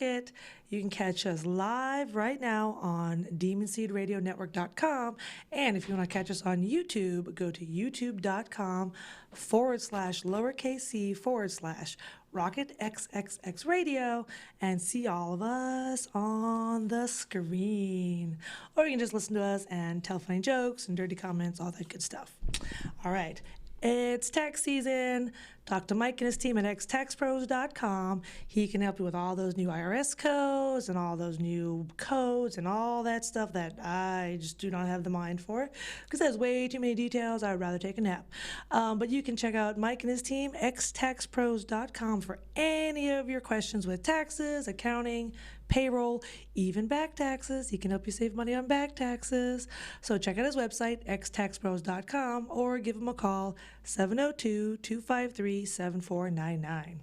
it. You can catch us live right now on demonseedradionetwork.com. And if you want to catch us on YouTube, go to youtube.com/lowercase c/Rocket XXX Radio and see all of us on the screen. Or you can just listen to us and tell funny jokes and dirty comments, all that good stuff. All right. It's tax season. Talk to Mike and his team at xtaxpros.com. He can help you with all those new IRS codes and all those new codes and all that stuff that I just do not have the mind for because there's way too many details. I would rather take a nap. But you can check out Mike and his team, xtaxpros.com, for any of your questions with taxes, accounting, payroll, even back taxes. He can help you save money on back taxes. So check out his website, xtaxpros.com, or give him a call, 702-253-7499.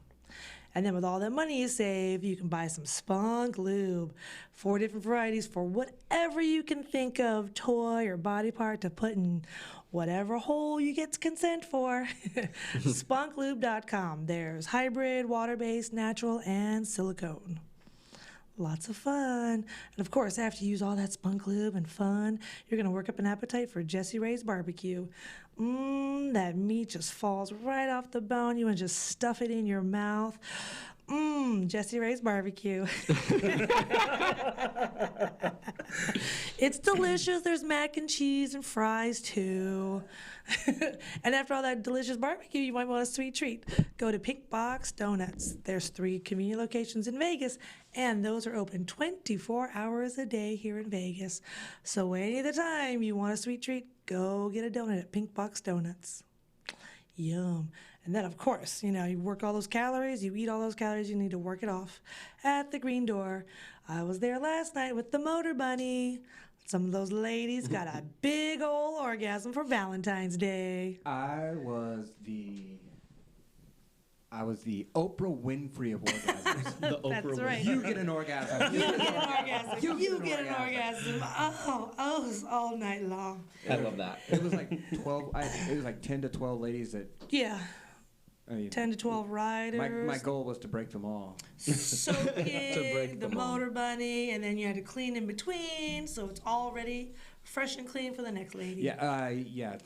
And then with all that money you save, you can buy some Spunk Lube. 4 different varieties for whatever you can think of, toy or body part, to put in whatever hole you get consent for. SpunkLube.com. There's hybrid, water-based, natural, and silicone. Lots of fun. And of course, after you use all that Spunk Lube and fun, you're going to work up an appetite for Jessie Rae's barbecue. That meat just falls right off the bone. You want to just stuff it in your mouth. Jessie Rae's barbecue. It's delicious. There's mac and cheese and fries too. And after all that delicious barbecue, you might want a sweet treat. Go to Pink Box Donuts. There's 3 convenient locations in Vegas, and those are open 24 hours a day here in Vegas. So any of the time you want a sweet treat, go get a donut at Pink Box Donuts. Yum. And then, of course, you work all those calories, you eat all those calories, you need to work it off at the Green Door. I was there last night with the Motor Bunny. Some of those ladies got a big old orgasm for Valentine's Day. I was the Oprah Winfrey of orgasms. The Oprah That's right. You get an orgasm. You get an orgasm. You get an orgasm. Oh, it was all night long. I love that. It was like 12. It was like 10 to 12 ladies that. Yeah. I mean, 10 to 12 riders. My goal was to break them all. Soaking the Motor Bunny, and then you had to clean in between, so it's all ready, fresh and clean for the next lady. Yeah.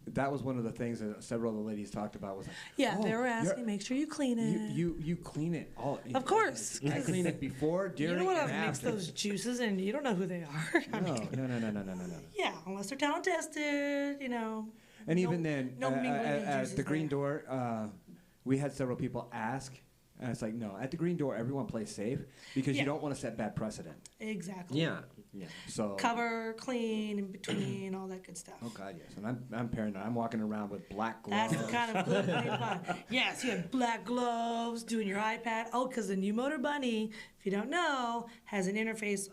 That was one of the things that several of the ladies talked about. Was like, they were asking, make sure you clean it. You clean it all. Of course. I clean it before, during, you don't want and to mix after. those juices, and you don't know who they are. No. Yeah, unless they're talent tested, And even then, no mingling of at juices the Green there. Door, we had several people ask, and it's like, no, at the Green Door, everyone plays safe because you don't want to set bad precedent. Exactly. Yeah. So cover, clean, in between, all that good stuff. Oh God, yes. And I'm paranoid. I'm walking around with black gloves. That's the kind of glove you find. Yes, you have black gloves, doing your iPad. Oh, because the new Motor Bunny, if you don't know, has an interface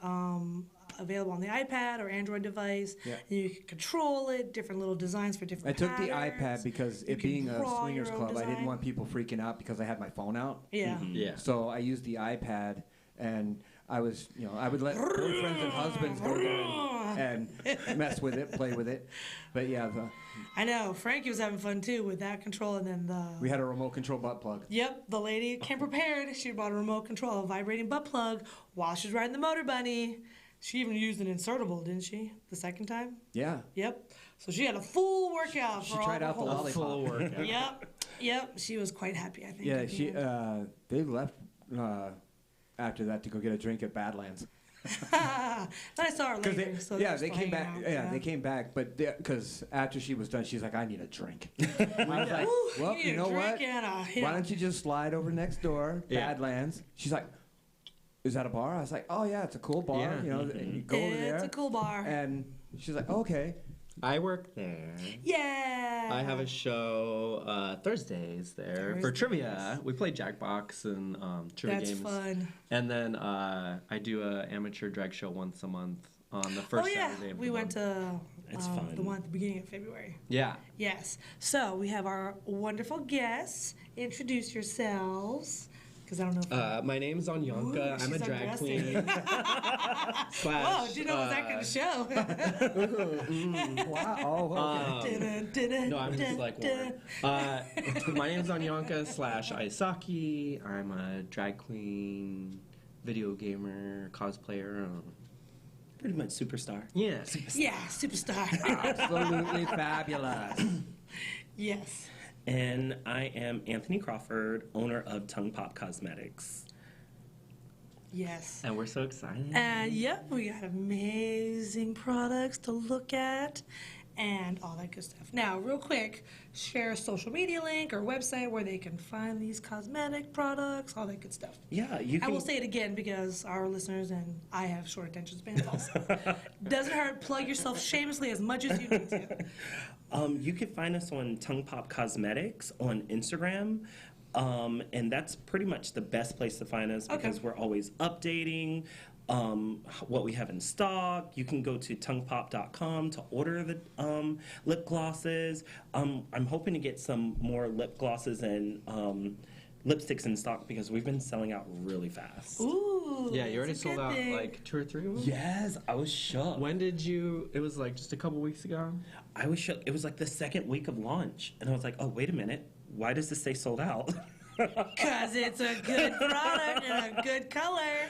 available on the iPad or Android device. Yeah. And you can control it, different little designs for different I took the patterns. iPad because You it can being a draw swingers your own club, I didn't design. want people freaking out because I had my phone out. Yeah. Yeah. So I used the iPad, and I was, I would let boyfriends and husbands go there and mess with it, play with it. But yeah, I know. Frankie was having fun too with that control, and then we had a remote control butt plug. Yep, the lady came prepared. She bought a remote control, a vibrating butt plug while she was riding the Motor Bunny. She even used an insertable, didn't she? The second time? Yeah. Yep. So she had a full workout She for tried all out the holes. lollipop. Full workout. Yep. She was quite happy, I think. Yeah, at the end. they left after that to go get a drink at Badlands. I saw her later. So they still came back. hanging out, Yeah, they came back, but because after she was done, she's like, "I need a drink." I was like, "Well, you need you know a what? drink and Why don't you just slide over next door, Yeah. Badlands?" She's like, "Is that a bar?" I was like, "Oh yeah, it's a cool bar. Yeah. And you go over there." It's a cool bar. And she's like, "Okay." I work there. Yeah. I have a show Thursdays there for trivia. We play Jackbox and trivia That's games. fun. And then I do a amateur drag show once a month on the first Saturday of we the went month. to It's fun. the one at the beginning of February. Yeah. Yes. So we have our wonderful guests. Introduce yourselves. Because I don't know if My name's Anyanka. Ooh, I'm a she's drag undressing. queen. Slash, Whoa, did you know it was that kind of show? Wow. Oh, okay. No, I'm just like Warren. My name's Anyanka / Aisaki. I'm a drag queen, video gamer, cosplayer. Pretty much superstar. Yeah. Yeah, superstar. Absolutely fabulous. Yes. And I am Anthony Crawford, owner of Tongpop Cosmetics. Yes. And we're so excited. And yep, we got amazing products to look at and all that good stuff. Now, real quick, share a social media link or website where they can find these cosmetic products, all that good stuff. Yeah, you I can. will say it again because our listeners and I have short attention spans also. Doesn't hurt. Plug yourself shamelessly as much as you need to. You can find us on Tongpop Cosmetics on Instagram. And that's pretty much the best place to find us because we're always updating what we have in stock. You can go to tongpop.com to order the lip glosses. I'm hoping to get some more lip glosses and lipsticks in stock because we've been selling out really fast. Ooh. Yeah, you already that's a sold good out thing. like 2 or 3 of them? Yes, I was shocked. When did you, it was like just a couple weeks ago? I was shocked. It was like the second week of launch. And I was like, oh, wait a minute. Why does this say sold out? Because it's a good product and a good color.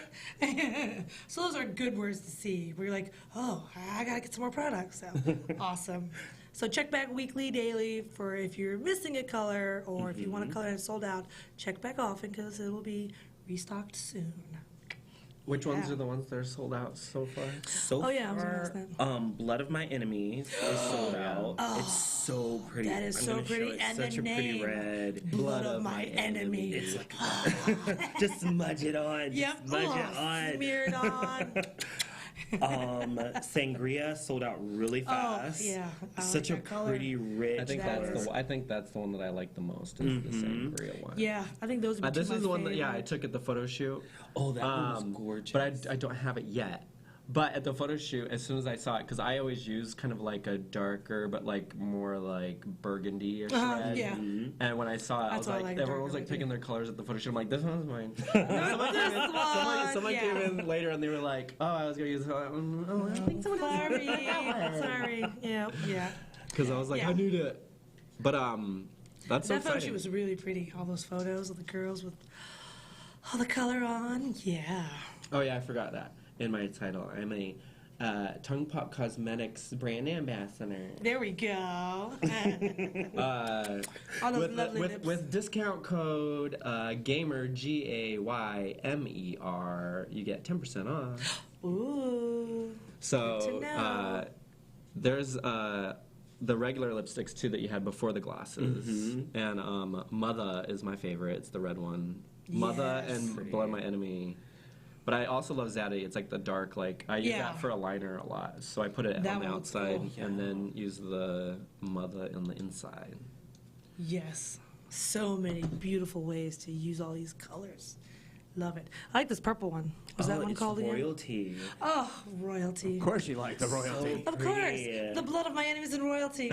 So those are good words to see. We're like, oh, I got to get some more products. So awesome. So check back weekly, daily for if you're missing a color or if you want a color that's sold out, check back often because it will be restocked soon. Which ones Yeah. are the ones that are sold out so far? So Oh, yeah, I was gonna far, ask that. Blood of My Enemies is sold out. Oh, it's so pretty. that is I'm so gonna show pretty. it. And Such the a pretty name, red. Blood of My Enemy. It's like, just smudge it on. Yep. Just smudge it on. Smeared on. Sangria sold out really fast. yeah. I Such like a that color. pretty rich I think color. that's the one that I like the most is the sangria one. Yeah, I think those would be This two is of the my one that I favorite. took at the photo shoot. Oh, that one was gorgeous. But I don't have it yet. But at the photo shoot, as soon as I saw it, because I always use kind of like a darker, but like more like burgundy-ish red. Yeah. And when I saw it, I That's was why I like, like everyone darker was like red, picking too. their colors at the photo shoot. I'm like, this one's mine. Someone yeah. came in later and they were like, oh, I was gonna use it. Oh, I think someone Sorry. Sorry. Yeah. Because I was like, Yeah. I need it. But that's so That photo exciting. shoot was really pretty. All those photos of the girls with all the color on. Yeah. Oh yeah, I forgot that in my title. I'm a Tongpop Cosmetics brand ambassador. There we go. All those lovely lips. With discount code GAMER GAYMER, you get 10% off. Ooh. So Good to know. there's the regular lipsticks too that you had before the glosses, and Mother is my favorite. It's the red one. Mother Yes. and Blood My Enemy. But I also love Zaddy. It's like the dark, like I use Yeah. that for a liner a lot. So I put it That on the one looks outside cool. and then use the Mother on the inside. Yes. So many beautiful ways to use all these colors. Love it. I like this purple one. Was that one it's called again? royalty. Oh, royalty. Of course you like the royalty. Of course. Pretty. The blood of my enemies and royalty.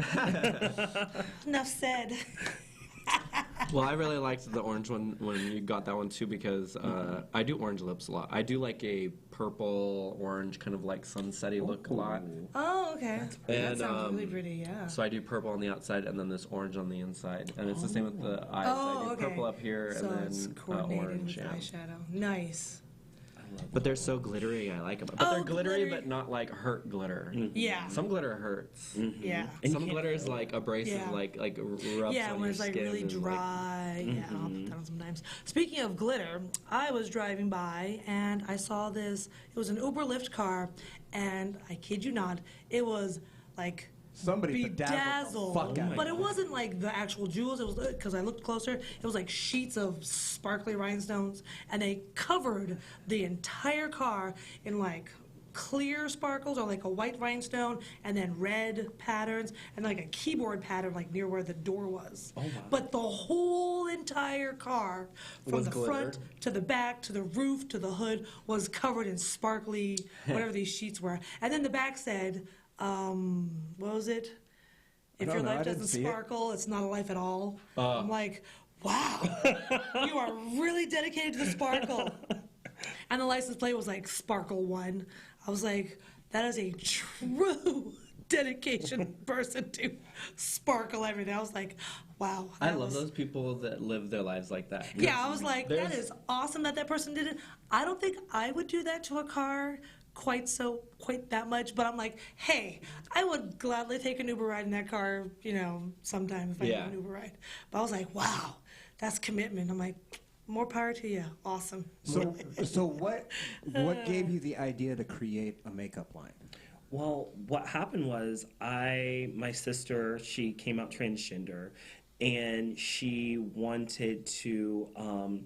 Enough said. Well, I really liked the orange one when you got that one too because I do orange lips a lot. I do like a purple orange kind of like sunsetty look a lot. Oh, okay. That And, sounds really pretty, yeah. So I do purple on the outside and then this orange on the inside, and it's the same with the eyes. I do okay. purple up here So and it's then coordinated orange. with Yeah. eyeshadow. Nice. But they're so glittery. I like them. But Oh, they're glittery, glittery. but not like hurt glitter. Yeah. Some glitter hurts. Yeah. And Some you can't- glitter is like abrasive, Yeah. like rubs Yeah, on when your it's like skin really and, like- dry. Yeah, I'll put that on sometimes. Speaking of glitter, I was driving by and I saw this. It was an Uber Lyft car, and I kid you not, it was like Somebody bedazzled the fuck out of but it. it wasn't like the actual jewels. It was because I looked closer. It was like sheets of sparkly rhinestones, and they covered the entire car in like clear sparkles or like a white rhinestone and then red patterns and like a keyboard pattern like near where the door was. Oh, wow. But the whole entire car from Was the glitter? front to the back to the roof to the hood was covered in sparkly whatever these sheets were. And then the back said, what was it? If don't your know, I life didn't doesn't see it. sparkle, it's not a life at all. I'm like, wow, you are really dedicated to the sparkle. And the license plate was like Sparkle 1. I was like, that is a true dedication person to sparkle everything. I was like, wow. I that love was- those people that live their lives like that. Yeah, I was like, that There's- is awesome that person did it. I don't think I would do that to a car quite that much, but I'm like, hey, I would gladly take an Uber ride in that car, sometime if I have an Uber ride. But I was like, wow, that's commitment. I'm like, more power to you. Awesome. So what gave you the idea to create a makeup line? Well, what happened was my sister, she came out transgender, and she wanted to,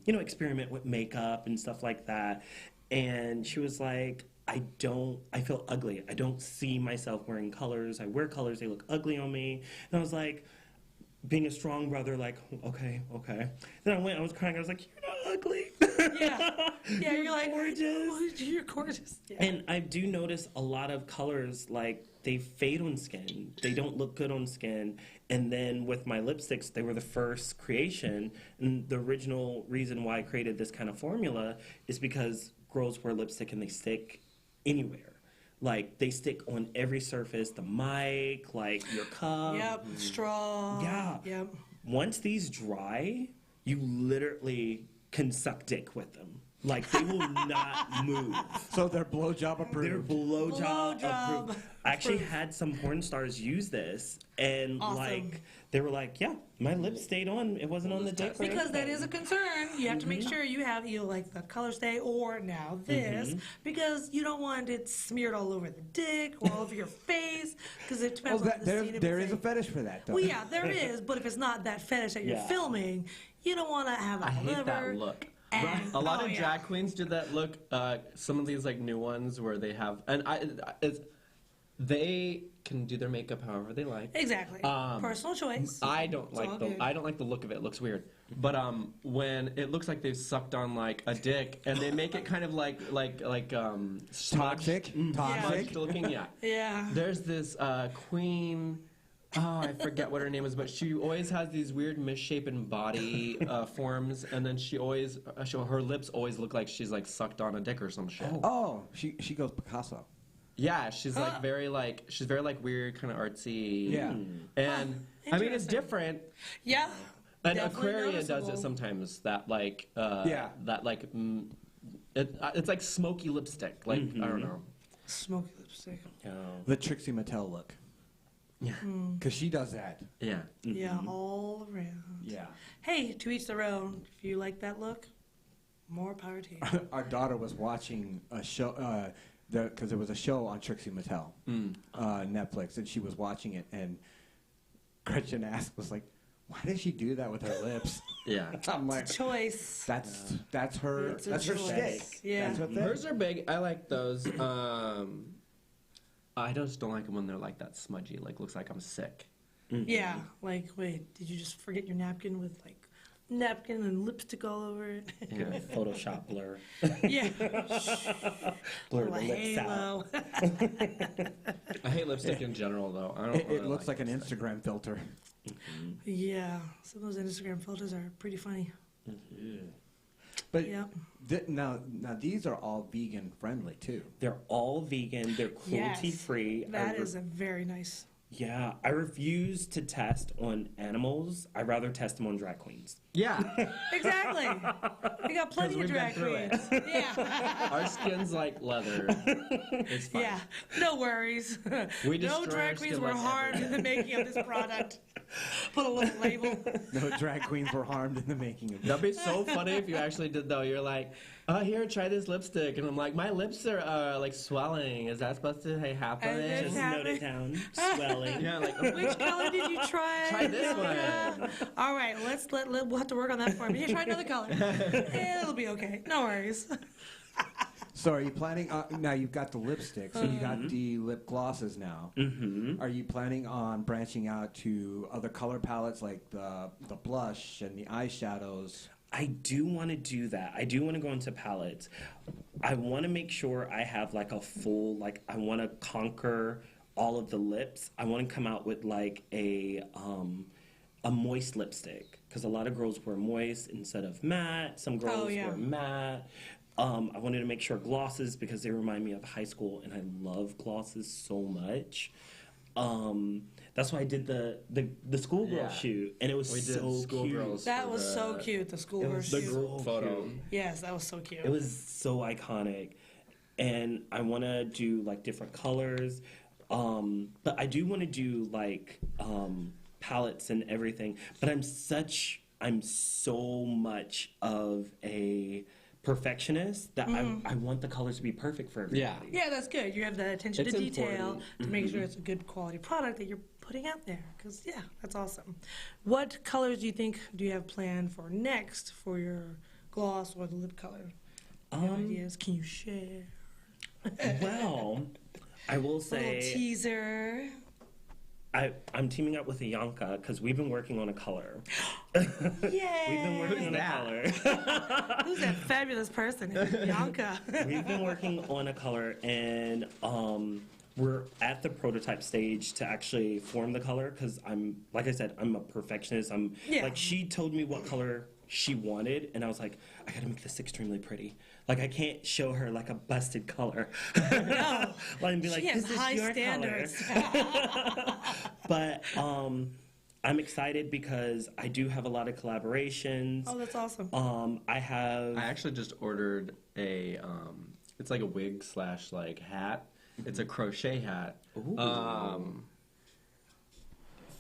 experiment with makeup and stuff like that. And she was like, I feel ugly. I don't see myself wearing colors. I wear colors, they look ugly on me. And I was like, being a strong brother, like, okay. Then I was crying. I was like, you're not ugly. Yeah, you're like, gorgeous. You're gorgeous. Yeah. And I do notice a lot of colors, like, they fade on skin. They don't look good on skin. And then with my lipsticks, they were the first creation. And the original reason why I created this kind of formula is because girls wear lipstick and they stick anywhere. Like, they stick on every surface, the mic, like your cup. Yep, straw. Yeah. Yep. Once these dry, you literally can suck dick with them. Like, they will not move. So they're blowjob approved. They're blowjob Blowjob approved. I actually had some porn stars use this, and Awesome. they were like, yeah, my lips stayed on. It wasn't on the dick. or Because that anything." is a concern. You have to make sure you have either like the color stay or now this, because you don't want it smeared all over the dick or all over your face, because it depends on the scene. There is a fetish for that, though. Well, yeah, there is, but if it's not that fetish that you're Yeah. filming, you don't want to have a I hate liver. that look. And, A lot of yeah. drag queens do that look. Some of these like new ones where they have, and they can do their makeup however they like. Exactly. Personal choice. I don't It's all like good. I don't like the look of it. It looks weird. But when it looks like they've sucked on like a dick and they make it kind of like Toxic. smudged looking. Yeah. Yeah. There's this queen. Oh, I forget what her name is, but she always has these weird misshapen body forms, and then her lips always look like she's like sucked on a dick or some shit. Oh, she goes Picasso. Yeah, she's like very weird, kind of artsy. Yeah. And I mean, it's Interesting. different. Yeah. And Definitely Aquaria does noticeable. it sometimes. That like, Yeah. that like, it's like smoky lipstick. Like I don't know. Smoky lipstick. The Trixie Mattel look. Yeah. Because she does that. Yeah. Yeah, all around. Yeah. Hey, to each their own. If you like that look, more power to you. Our daughter was watching a show, because there was a show on Trixie Mattel, Netflix, and she was watching it, and Gretchen was like, why did she do that with her lips? Yeah. I'm like, Choice. that's her It's a that's her choice. shtick. Yeah. That's her thing. Hers are big. I like those. I just don't like them when they're like that smudgy. Like looks like I'm sick. Yeah. Like, wait, did you just forget your napkin with like napkin and lipstick all over it? Yeah. Photoshop blur. Yeah. Blur Little the lips out. halo. I hate lipstick in general, though. I don't. It really looks like an lipstick. Instagram filter. Yeah. Some of those Instagram filters are pretty funny. But Yeah. now these are all vegan friendly too. They're all vegan. They're cruelty free. That is a very nice. Yeah, I refuse to test on animals. I'd rather test them on drag queens. Yeah. Exactly. We got plenty of we've been drag through it. queens. Yeah. Our skin's like leather. It's fine. Yeah. No worries. We No destroy drag our queens skin were like harmed in the making of this product. Put a little label. No drag queens were harmed in the making of this. That'd be so funny if you actually did, though. You're like, here, try this lipstick. And I'm like, my lips are like swelling. Is that supposed to happen? And then Just have note it. it down. Swelling. Yeah, like, Which color did you try? Try this one. All right, we'll have to work on that for me. Here, try another color. It'll be okay. No worries. So are you planning now you've got the lipstick, so you got the lip glosses now. Mm-hmm. Are you planning on branching out to other color palettes like the blush and the eyeshadows? I do want to do that. I do want to go into palettes. I want to make sure I have like a full, like I want to conquer all of the lips. I want to come out with like a moist lipstick, because a lot of girls wear moist instead of matte. Some girls wear matte. I wanted to make sure glosses, because they remind me of high school, and I love glosses so much. that's why I did the schoolgirl shoot, and it was We did so schoolgirls. cute. That was so cute. The schoolgirl was The shoot. group photo. Yes, that was so cute. It was so iconic, and I want to do like different colors, but I do want to do like palettes and everything. But I'm so much of a perfectionist that I want the colors to be perfect for everybody. Yeah, that's good. You have that attention It's to detail important. to make sure it's a good quality product that you're putting out there. Because, yeah, that's awesome. What colors do you have planned for next for your gloss or the lip color? Any ideas? Can you share? Well, I will A little say teaser. I'm teaming up with Iyanka because we've been working on a color. Yay! We've been working on a color. Who's that fabulous person? Bianca. We've been working on a color, and we're at the prototype stage to actually form the color because like I said, I'm a perfectionist. Like, she told me what color she wanted, and I was like, I gotta make this extremely pretty. Like, I can't show her like a busted color. No. Like, and be like, She has this is high your standards. color. But I'm excited because I do have a lot of collaborations. Oh, that's awesome. I have. I actually just ordered a, it's like a wig / like hat. It's a crochet hat.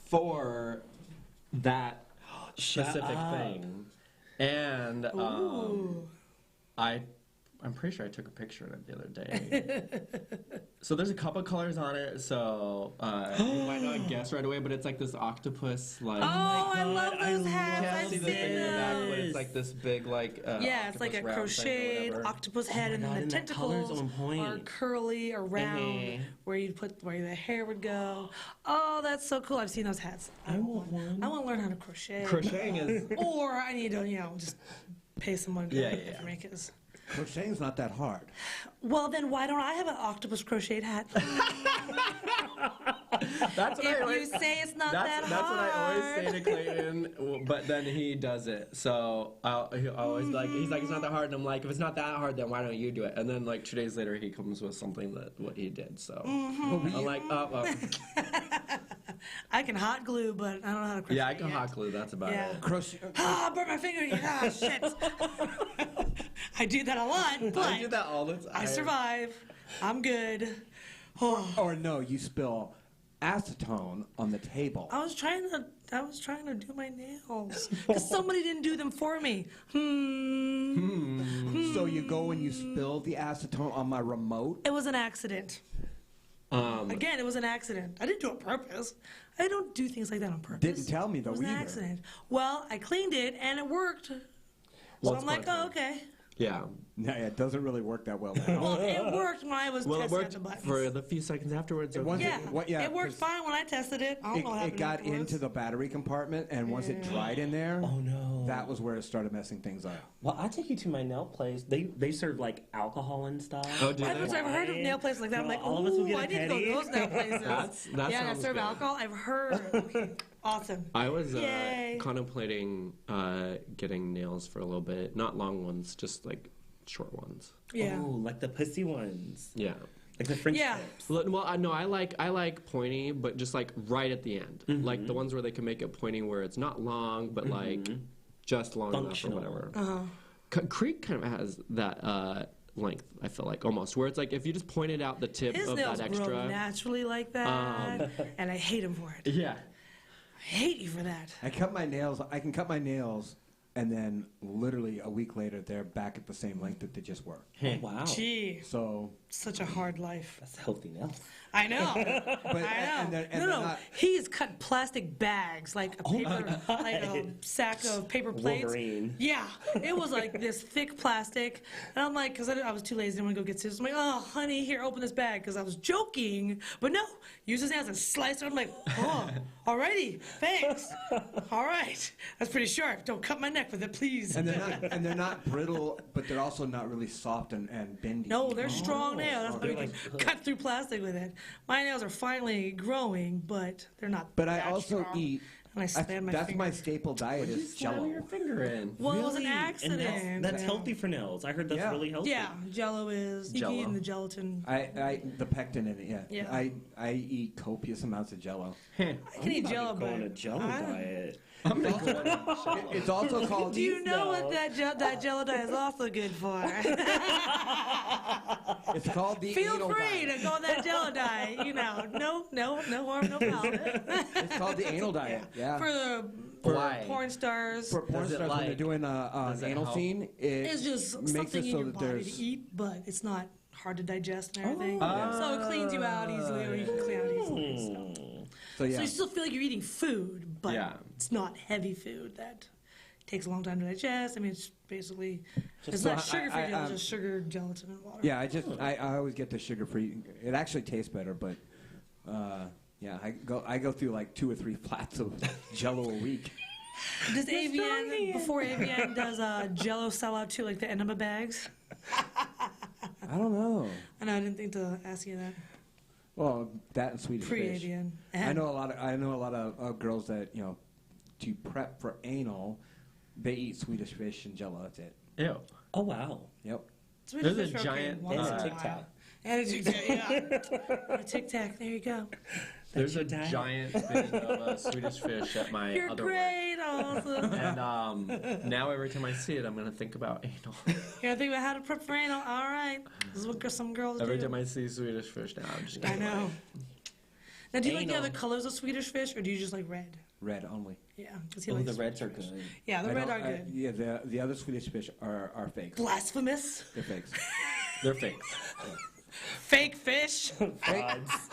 For that specific thing. And Ooh. I'm pretty sure I took a picture of it the other day. So there's a couple colors on it, so you might not guess right away, but it's like this octopus, like. Oh, I God, love I those love hats. Can't I've see the seen thing in the back, but those. it's like this big, like. Yeah, it's like a octopus round thing or crocheted whatever. octopus head, my and God, then and the that color's tentacles on point. are curly around where the hair would go. Oh, that's so cool! I've seen those hats. I want one. I want to learn how to crochet. Crocheting is. Or I need to, just pay someone to make it. Crocheting's not that hard. Well, then why don't I have an octopus crocheted hat? That's what I If you always. say it's not That's that what I hard. always say to Clayton, but then he does it. So I always he's like, it's not that hard, and I'm like, if it's not that hard, then why don't you do it? And then like 2 days later, he comes with something that what he did. So I'm like, oh, well. I can hot glue, but I don't know how to crochet. Yeah, I can yet. hot glue. That's about Yeah. it. Crochet. Ah, I burnt my finger. Ah, shit. I do that a lot, but I do that all the time. I survive. I'm good. Oh, Or no, you spill acetone on the table. I was trying to do my nails because somebody didn't do them for me. So you go and you spill the acetone on my remote. It was an accident. Again, it was an accident. I didn't do it on purpose. I don't do things like that on purpose. Didn't tell me, though, It was an either. accident. Well, I cleaned it and it worked. So I'm like, oh, okay. Yeah. No, it doesn't really work that well now. Well, it worked when I was Well, it testing worked the buttons. for the few seconds afterwards. It wasn't- Yeah, it worked 'cause fine when I tested it. I don't know what It happened got afterwards. into the battery compartment, and once it dried in there, Oh no. that was where it started messing things up. Well, I'll take you to my nail place. They serve like alcohol and stuff. Oh, do I've they? never heard of nail places like that. I'm Well, like, all of us will ooh, get a I need to go to penny. those nail places. That yeah, sounds that serve good. alcohol. I've heard. Okay, awesome. I was Yay. contemplating getting nails for a little bit. Not long ones, just like short ones. Yeah. Oh, like the pussy ones. Yeah. Like the French Yeah. tips. Well, no, I like pointy, but just like right at the end, like the ones where they can make it pointy, where it's not long, but like just long Functional. enough or whatever. Creek kind of has that length. I feel like almost where it's like if you just pointed out the tip His of nails that grow extra. naturally like that, and I hate him for it. Yeah. I hate you for that. I can cut my nails, and then literally a week later, they're back at the same length that they just were. Oh, wow. Gee, So, such a hard life. That's healthy nails. I know. but I know. and they're no, not. he's cut plastic bags, like a paper, like a sack of paper plates. Wolverine. Yeah, it was like this thick plastic, and I'm like, because I was too lazy, I didn't want to go get scissors. I'm like, oh, honey, here, open this bag, because I was joking, but no, use his hands and slice it. I'm like, oh, alrighty, thanks. All right, that's pretty sharp. Don't cut my neck with it, please. And they're not brittle, but they're also not really soft and bendy. No, they're strong nails. That's why we they're can cut through plastic with it. My nails are finally growing, but they're not. But I that also strong. eat And I slammed my That's finger. my staple diet You is slam Jello. your finger in. Well, it was an Really? accident. And that's Yeah. healthy for nails. I heard that's Yeah. really healthy. Yeah, Jello is. You can eat Jello. in the gelatin. The pectin in it, yeah. Yeah. I eat copious amounts of Jello. I can eat Jello, Go on a but Jello diet. I'm gonna go on Jello. It's also called. do you know what No. that Jello diet is also good for? It's called the Feel anal free diet. to go on that Jello diet. You know, no harm, no foul. It's called the anal diet. Yeah. For the Why? porn stars, For porn Does it stars, when they're like- doing does an it anal help? scene, it's just makes something it in so your that body there's. to eat, but it's not hard to digest and everything. Oh. So it cleans you out easily, or you can clean out easily. So. So yeah. So you still feel like you're eating food, but Yeah. it's not heavy food that takes a long time to digest. I mean, it's basically it's So not sugar-free I- Jello, it's just sugar, gelatin, and water. Yeah, I always get the sugar-free. It actually tastes better, but yeah, I go through like 2 or 3 flats of Jello a week. Does Avian, before Avian, does Jello sell out too, like the enema bags? I don't know. I know, I didn't think to ask you that. Well, that and Swedish fish. Pre-Avian. I know a lot of girls that to prep for anal, they eat Swedish fish and Jello. That's it. Ew. Oh, wow. Yep. Swedish There's a fish are okay giant, once and in a a Tic while. Tac. And a Tic Tac, yeah. A Tic Tac, there you go. There's a your diet? giant thing of a Swedish fish at my You're other great, awesome. work. And now every time I see it, I'm going to think about anal. You're gonna think about how to prep for anal? All right. This is what some girls Every do. time I see Swedish fish now, I'm just I going to know. Now, do you like the Anal. other colors of Swedish fish, or do you just like red? Red only. Yeah, because he Oh, likes the reds are good. Yeah, the I red don't- are good. Yeah, the other Swedish fish are fakes. Blasphemous. They're fakes. They're fake. Fake fish. Odds.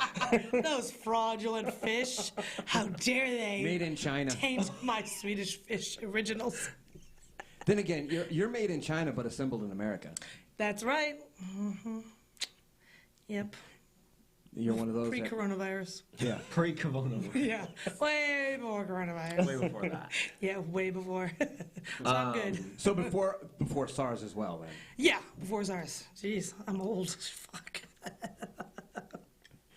Those fraudulent fish. How dare they Made in China. taint my Swedish fish originals? Then again, you're made in China but assembled in America. That's right. Hmm. Yep. You're one of those. that- Pre-coronavirus. Yeah. Pre-coronavirus. Yeah. Way before coronavirus. Way before that. Yeah, way before. So I'm good. So before SARS as well, then. Yeah, before SARS. Jeez, I'm old. Fuck.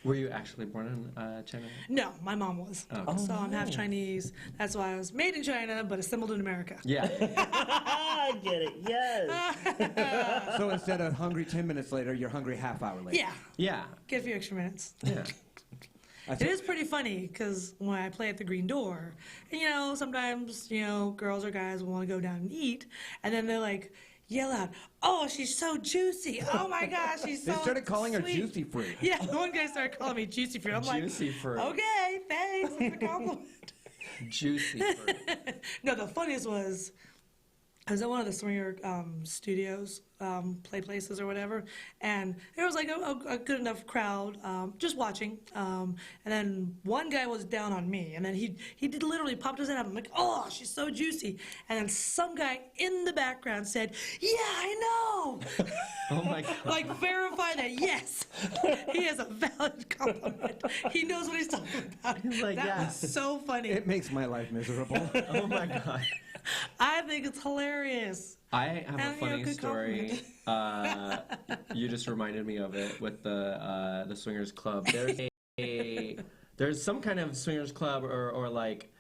Were you actually born in China? No, my mom was. Oh. So I'm half Chinese. That's why I was made in China, but assembled in America. Yeah. I get it. Yes. So instead of hungry 10 minutes later, you're hungry half hour later. Yeah, Yeah. get a few extra minutes. Yeah. That's It is pretty funny because when I play at the Green Door, and, sometimes, girls or guys will want to go down and eat, and then they're like, yell out, "Oh, she's so juicy. Oh my gosh, she's so They started calling her sweet." Juicy Fruit. Yeah, one guy started calling me Juicy Fruit. I'm Juicy like, fruit. okay, thanks. That's a compliment. Juicy fruit. No, the funniest was I was at one of the swinger studios, play places or whatever, and there was like a good enough crowd just watching. And then one guy was down on me, and then he did literally popped his head up. I'm like, "Oh, she's so juicy." And then some guy in the background said, "Yeah, I know." Oh my god. Like verify that yes, he has a valid compliment. He knows what he's talking about. He's like, that yeah. was so funny. It makes my life miserable. Oh my god. I think it's hilarious. I have a And, funny good story. You just reminded me of it with the swingers club. There's some kind of swingers club or like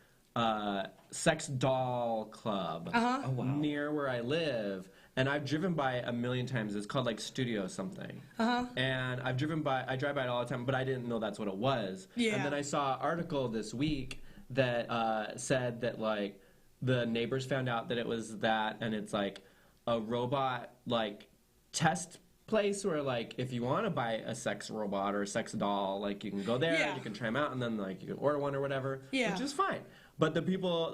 sex doll club Uh-huh. Oh, wow. near where I live, and I've driven by a million times. It's called like Studio something. Uh-huh. And I drive by it all the time, but I didn't know that's what it was. Yeah. And then I saw an article this week that said that like the neighbors found out that it was that, and it's like a robot like test place where like if you want to buy a sex robot or a sex doll, like you can go there, Yeah. you can try them out, and then like you can order one or whatever, Yeah. which is fine. But the people,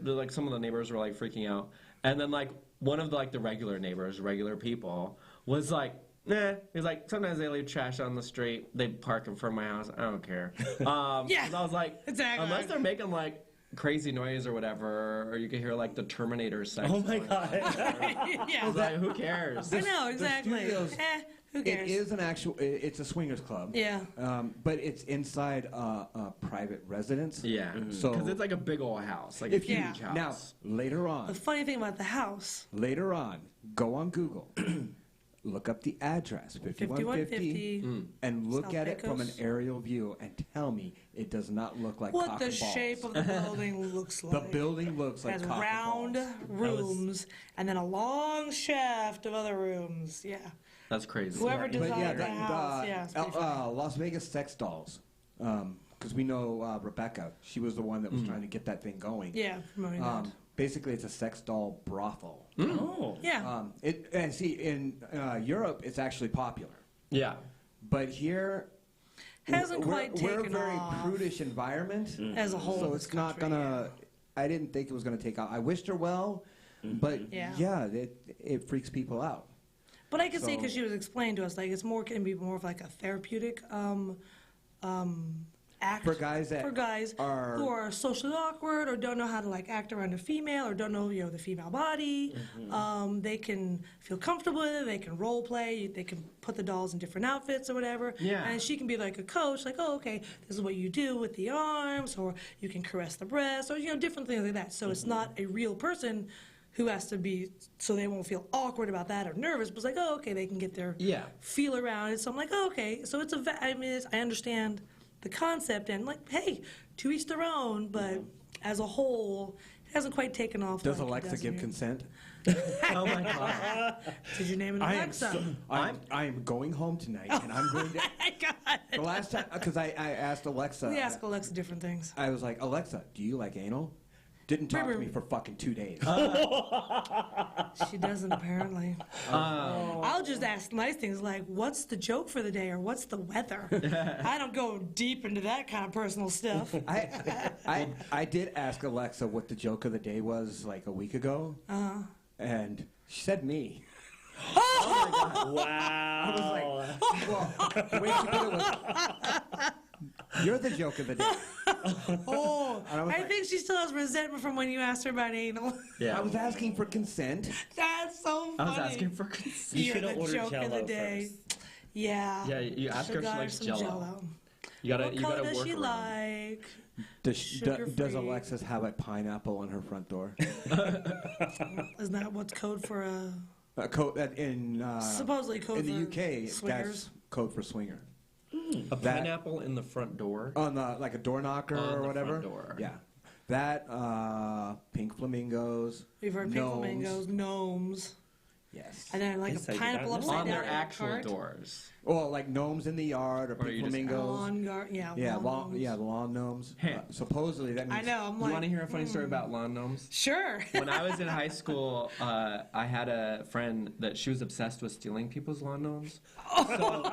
like some of the neighbors were like freaking out, and then like one of the regular neighbors, regular people, was like, nah. He's like, sometimes they leave trash on the street, they park in front of my house, I don't care. Yeah, 'cause I was like, exactly. unless they're making like crazy noise or whatever, or you can hear like the Terminator sex. Oh my going god. I Yeah. was like, who cares? I know, exactly. studios- Who It cares? is it's a swingers club. Yeah. But it's inside a private residence. Yeah, So because it's like a big old house, like if a you huge house. now later The on, funny thing about the house, go on Google. look up the address, 5150, 5150. and look South at it from an Pecos. aerial view and tell me it does not look like What cock the and balls. shape of the building looks like. The building looks like has cock round and balls. rooms and then a long shaft of other rooms. Yeah. That's crazy. Whoever But designed yeah, the house. Yeah, it's pretty funny. Las Vegas sex dolls. Because we know Rebecca. She was the one that was trying to get that thing going. Yeah, promoting that. Basically, it's a sex doll brothel. Oh. Yeah. And see, in Europe, it's actually popular. Yeah. But here, Hasn't quite we're a taken very off. prudish environment. As a whole, So in it's this not country, gonna. I didn't think it was gonna take off. I wished her well, but Yeah. it freaks people out. But I could see So- because she was explaining to us, like, can be more of like a therapeutic act For guys that who are socially awkward or don't know how to like act around a female or don't know the female body. They can feel comfortable with it. They can role play. They can put the dolls in different outfits or whatever. Yeah. And she can be like a coach, like, oh, okay, this is what you do with the arms, or you can caress the breast, or different things like that. So it's not a real person who has to be, so they won't feel awkward about that or nervous, but it's like, oh, okay, they can get their feel around it. So I'm like, oh, okay. So it's I understand the concept and like, hey, to each their own, but as a whole, it hasn't quite taken off. Does like it Alexa does give here. consent? Oh my god. Did you name it Alexa? I am going home tonight, and I'm going to. God. The last time, because I asked Alexa. We ask Alexa different things. I was like, Alexa, do you like anal? Didn't talk to me for fucking 2 days. She doesn't apparently. I'll just ask nice things like, "What's the joke for the day?" or "What's the weather?" I don't go deep into that kind of personal stuff. I did ask Alexa what the joke of the day was like a week ago, and she said me. Wow. I was like, well, the way she put it was, you're the joke of the day. Oh, And I was I like- think she still has resentment from when you asked her about anal. Yeah. I was asking for consent. That's so funny. I was asking for consent. You You're should have the ordered joke of the Jello day. first. Yeah. Yeah, you ask her if she Should've likes got her some Jello. You gotta What you color gotta does work she around. like? Does Sugar-free. Alexis have a pineapple on her front door? Isn't that what's code for a supposedly code in the for UK? swingers? That's code for swinger. A That- pineapple in the front door. On the like a door knocker On or the whatever. front door. Yeah, that pink flamingos. We've heard pink gnomes. flamingos, gnomes, Yes. and then like Yes, a I did pineapple not know. upside On down their in a actual cart. doors. Or like gnomes in the yard or Or pink you just- flamingos. Lawn guard, Yeah, lawn gnomes. lawn gnomes. Hey. Supposedly that means. I know. I'm You like, want to hear a funny story about lawn gnomes? Sure. When I was in high school, I had a friend that she was obsessed with stealing people's lawn gnomes. So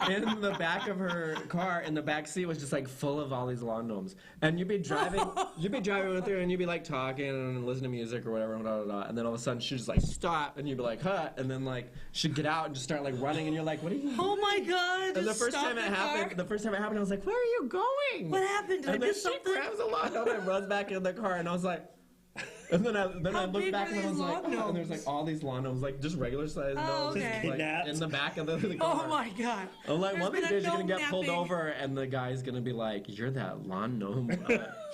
in the back of her car, in the back seat was just like full of all these lawn gnomes. And you'd be driving with her, and you'd be like talking and listening to music or whatever, blah, blah, blah. And then all of a sudden she'd just like stop, and you'd be like, huh? And then like she'd get out and just start like running, and you're like, what are you? Oh my God! And the just first stop time it the happened, car. the first time it happened, I was like, "Where are you going?" What happened? Did I And then miss she something? grabs a lawn gnome and runs back in the car, and I was like, and then I How looked big back were and I was these like, lawn oh, and there's gnomes? like all these lawn gnomes, like just regular sized Oh, gnomes, okay. like Kidnapped. in the back of the car. Oh my God! I'm like, There's one of been these a days you're gonna gnome get pulled napping. over, and the guy's gonna be like, "You're that lawn gnome."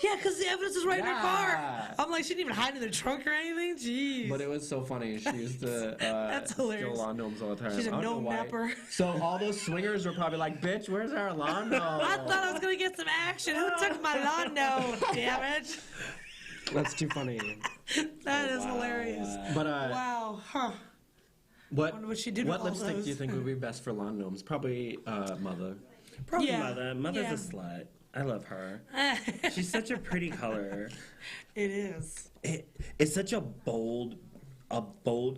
Yeah, because the evidence is right in her car. Yeah. I'm like, she didn't even hide in the trunk or anything. Jeez. But it was so funny. She used to That's steal hilarious. lawn gnomes all the time. She's a I don't know gnome why. napper. So all those swingers were probably like, "Bitch, where's our lawn gnome?" I thought I was gonna get some action. Who took my lawn gnome? Damn it! That's too funny. That is hilarious. But Wow. Huh. what Wonder what she did with all lipstick those. do you think would be best for lawn gnomes? Probably Mother. Probably Yeah. Mother. Mother's Yeah. a slut. I love her. She's such a pretty color. It is. It's such a bold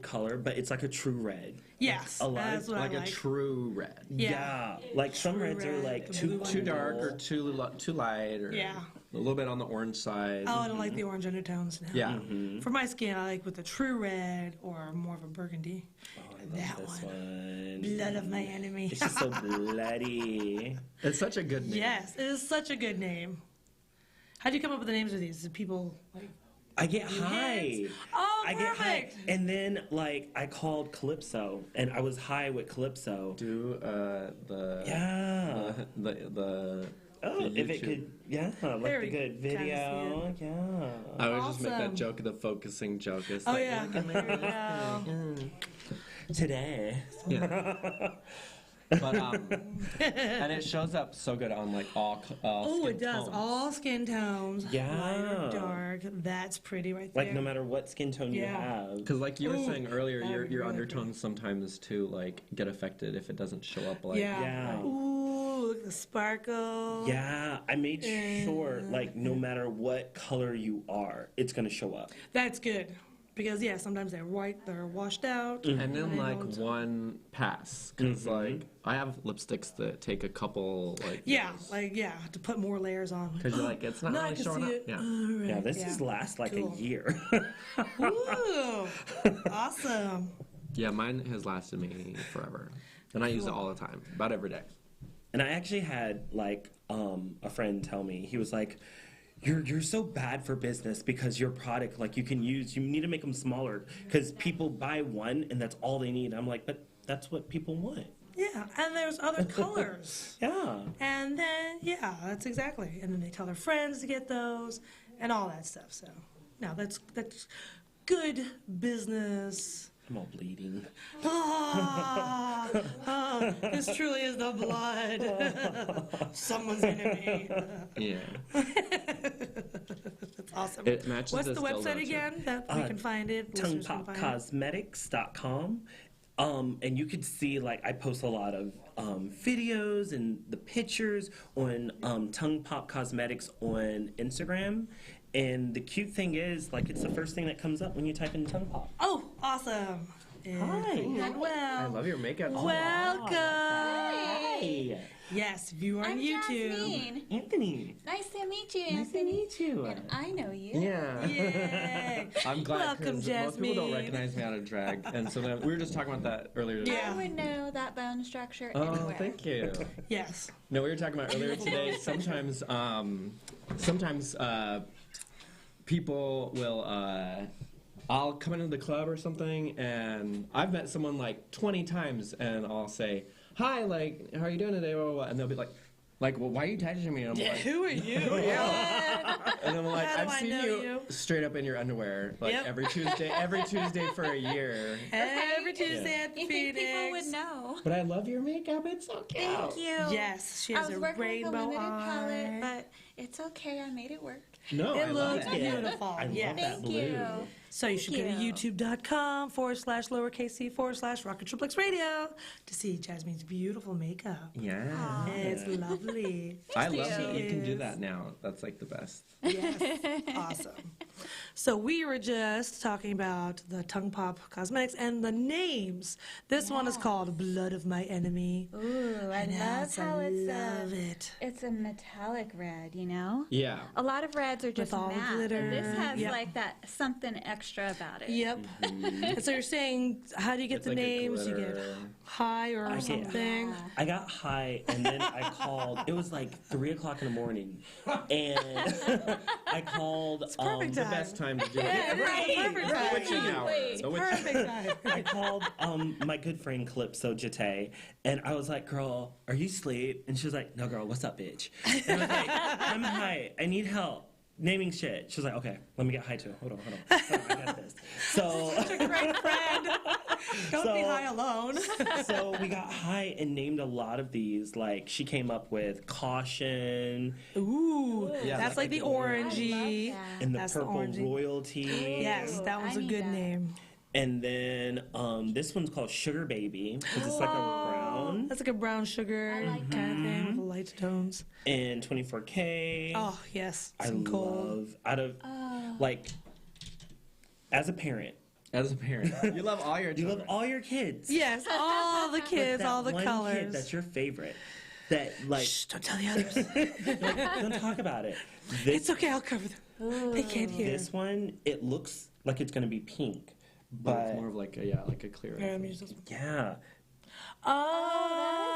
color, but it's like a true red. Yes. A lot That's of- what Like I a like. true red. Yeah. Like some True reds are red, like the too blue Too dark or cool. too light or Yeah. a little bit on the orange side. Oh, I don't like the orange undertones now. Yeah. For my skin, I like with a true red or more of a burgundy. Oh, I love That this one. one. Blood of my enemy. It's just so bloody. It's such a good name. Yes, it is such a good name. How do you come up with the names of these? Is it people like? I get high. Hints? Oh, I get high. perfect. And then, like, I called Calypso, and I was high with Calypso. Do the Yeah. the Oh, the if it YouTube. could, yeah, like There the we good kinda video. Yeah. I always just make that Awesome. joke, the focusing joke. It's Oh like, yeah. look at my There we go. Today. Yeah. But and it shows up so good on like all Oh, skin it does. tones. All skin tones. Yeah. Light or dark. That's pretty right there. Like no matter what skin tone you Yeah. have. Because like you were saying earlier, that your would be really undertones sometimes too like get affected if it doesn't show up like. Yeah. Yeah. Ooh, look at the sparkle. Yeah, I made sure, like, no matter what color you are, it's gonna show up. That's good. Because, yeah, sometimes they're white, they're washed out. And then They like don't- one pass, because like I have lipsticks that take a couple like. Yeah, like, yeah, to put more layers on. Because you're like it's not Now I really can showing see up. it. Yeah. All right. Yeah, this is last like Cool. a year. Ooh, awesome. Yeah, mine has lasted me forever, and I use it all the time, about every day. And I actually had like a friend tell me, he was like, you're so bad for business because your product, like you need to make them smaller because people buy one and that's all they need. I'm like, but that's what people want. Yeah, and there's other colors. Yeah. And then, yeah, that's exactly. And then they tell their friends to get those and all that stuff. So, no, that's good business. I'm all bleeding. This truly is the blood. Someone's enemy. Yeah. That's awesome. It matches What's this the dildo, website too. again that we can find it? listeners can find it? Tongpopcosmetics.com. And you could see, like, I post a lot of videos and the pictures on Tongpop Cosmetics on Instagram. And the cute thing is, like, it's the first thing that comes up when you type in Tongpop. Oh, awesome. Hi. And I well, love your makeup. welcome. Hey, Yes, if you are on I'm YouTube. Jasmine. Anthony. Nice to meet you, Nice to Anthony. meet you. And I know you. Yeah. Yay. I'm glad Welcome, because most people don't Jasmine. recognize me out of drag, and so then we were just talking about that earlier. Today. Yeah. I would know that bone structure Oh, anywhere. thank you. Yes. No, we were talking about earlier today. Sometimes, people will. I'll come into the club or something, and I've met someone like 20 times, and I'll say, "Hi, like, how are you doing today?" Blah, blah, blah. And they'll be like, well, why are you touching me? And I'm like, Who are you? and I'm like, How do I've I seen know you?" straight up in your underwear, like Yep. every Tuesday for a year. Every Tuesday at the You think Phoenix. people would know? But I love your makeup. It's so cute. Thank you. Yes, she I has was a working with a rainbow limited eye. palette, but it's okay. I made it work. No, It I love looks it. beautiful. I love Yes. that Thank blue. you. So you should go to you. youtube.com/lowercase c/Rocket6Radio to see Jasmine's beautiful makeup. Yeah. It's lovely. I love you. that you can do Yes. that now. That's like the best. Yes, awesome. So we were just talking about the Tongpop Cosmetics and the names. This one is called Blood of My Enemy. Ooh, I love Yes, how I it's love a, it. it's a metallic red, you know? Yeah. A lot of reds are just all the matte, glitter. and this has Yep. like that something extra about it. Yep. And so you're saying, how do you get It's the like a names? You get glitter. high or get- something? Yeah. I got high and then I called. It was like 3 o'clock in the morning, and I called. perfect The time. best time to do it. Yeah, Right. perfect time. Witching hour. Wait. The witching- Perfect time. I called my good friend Calypso Jate, and I was like, "Girl, are you asleep?" And she was like, "No, girl, what's up, bitch?" And I was like, "I'm high. I need help naming shit." She was like, "Okay, let me get high too. Hold on. I got this." So, Great friend. Don't be So- high alone. so we got high and named a lot of these. Like she came up with Caution Ooh, Yeah, that's like the I love orangey. that. and the That's the Purple orangey. Royalty. Yes, that one's I a need good that. name. And then this one's called Sugar Baby because it's like a brown. That's like a brown sugar I like kind of thing with the light tones. And 24K. Oh, yes. I Some cold. love out of like as a parent, As a parent, you love all your you children. love all your kids. Yes, all the But kids, that all the one colors. Kid that's your favorite. That like Shh, don't tell the others. don't talk about it. This It's okay, I'll cover them. They can't hear. this one it looks like it's gonna be pink, But but it's more of like a like a clear. Here, let me use this one. yeah.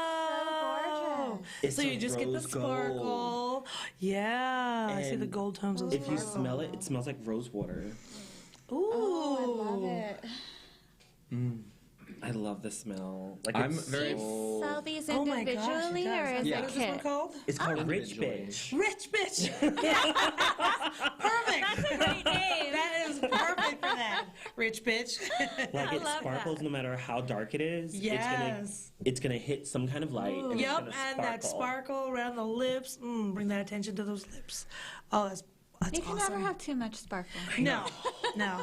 Oh, It's so a you just get the rose gold. sparkle. Yeah, I see the And gold tones of the If you sparkle. smell it, it smells like rose water. Ooh, Oh, I love it. I love the smell. Like I'm it's very- so- Sell these Oh my gosh, individually, it does. or is Yeah. What it is this one kit? called? It's called Rich Individually. Bitch. Rich bitch. Perfect. That's a great name. That is perfect for that. Rich bitch. Like I it love sparkles that. no matter how dark it is. Yes. It's gonna hit some kind of light. And Yep, it's and gonna that sparkle around the lips. Bring that attention to those lips. Oh, that's You can awesome. never have too much sparkle. No, no.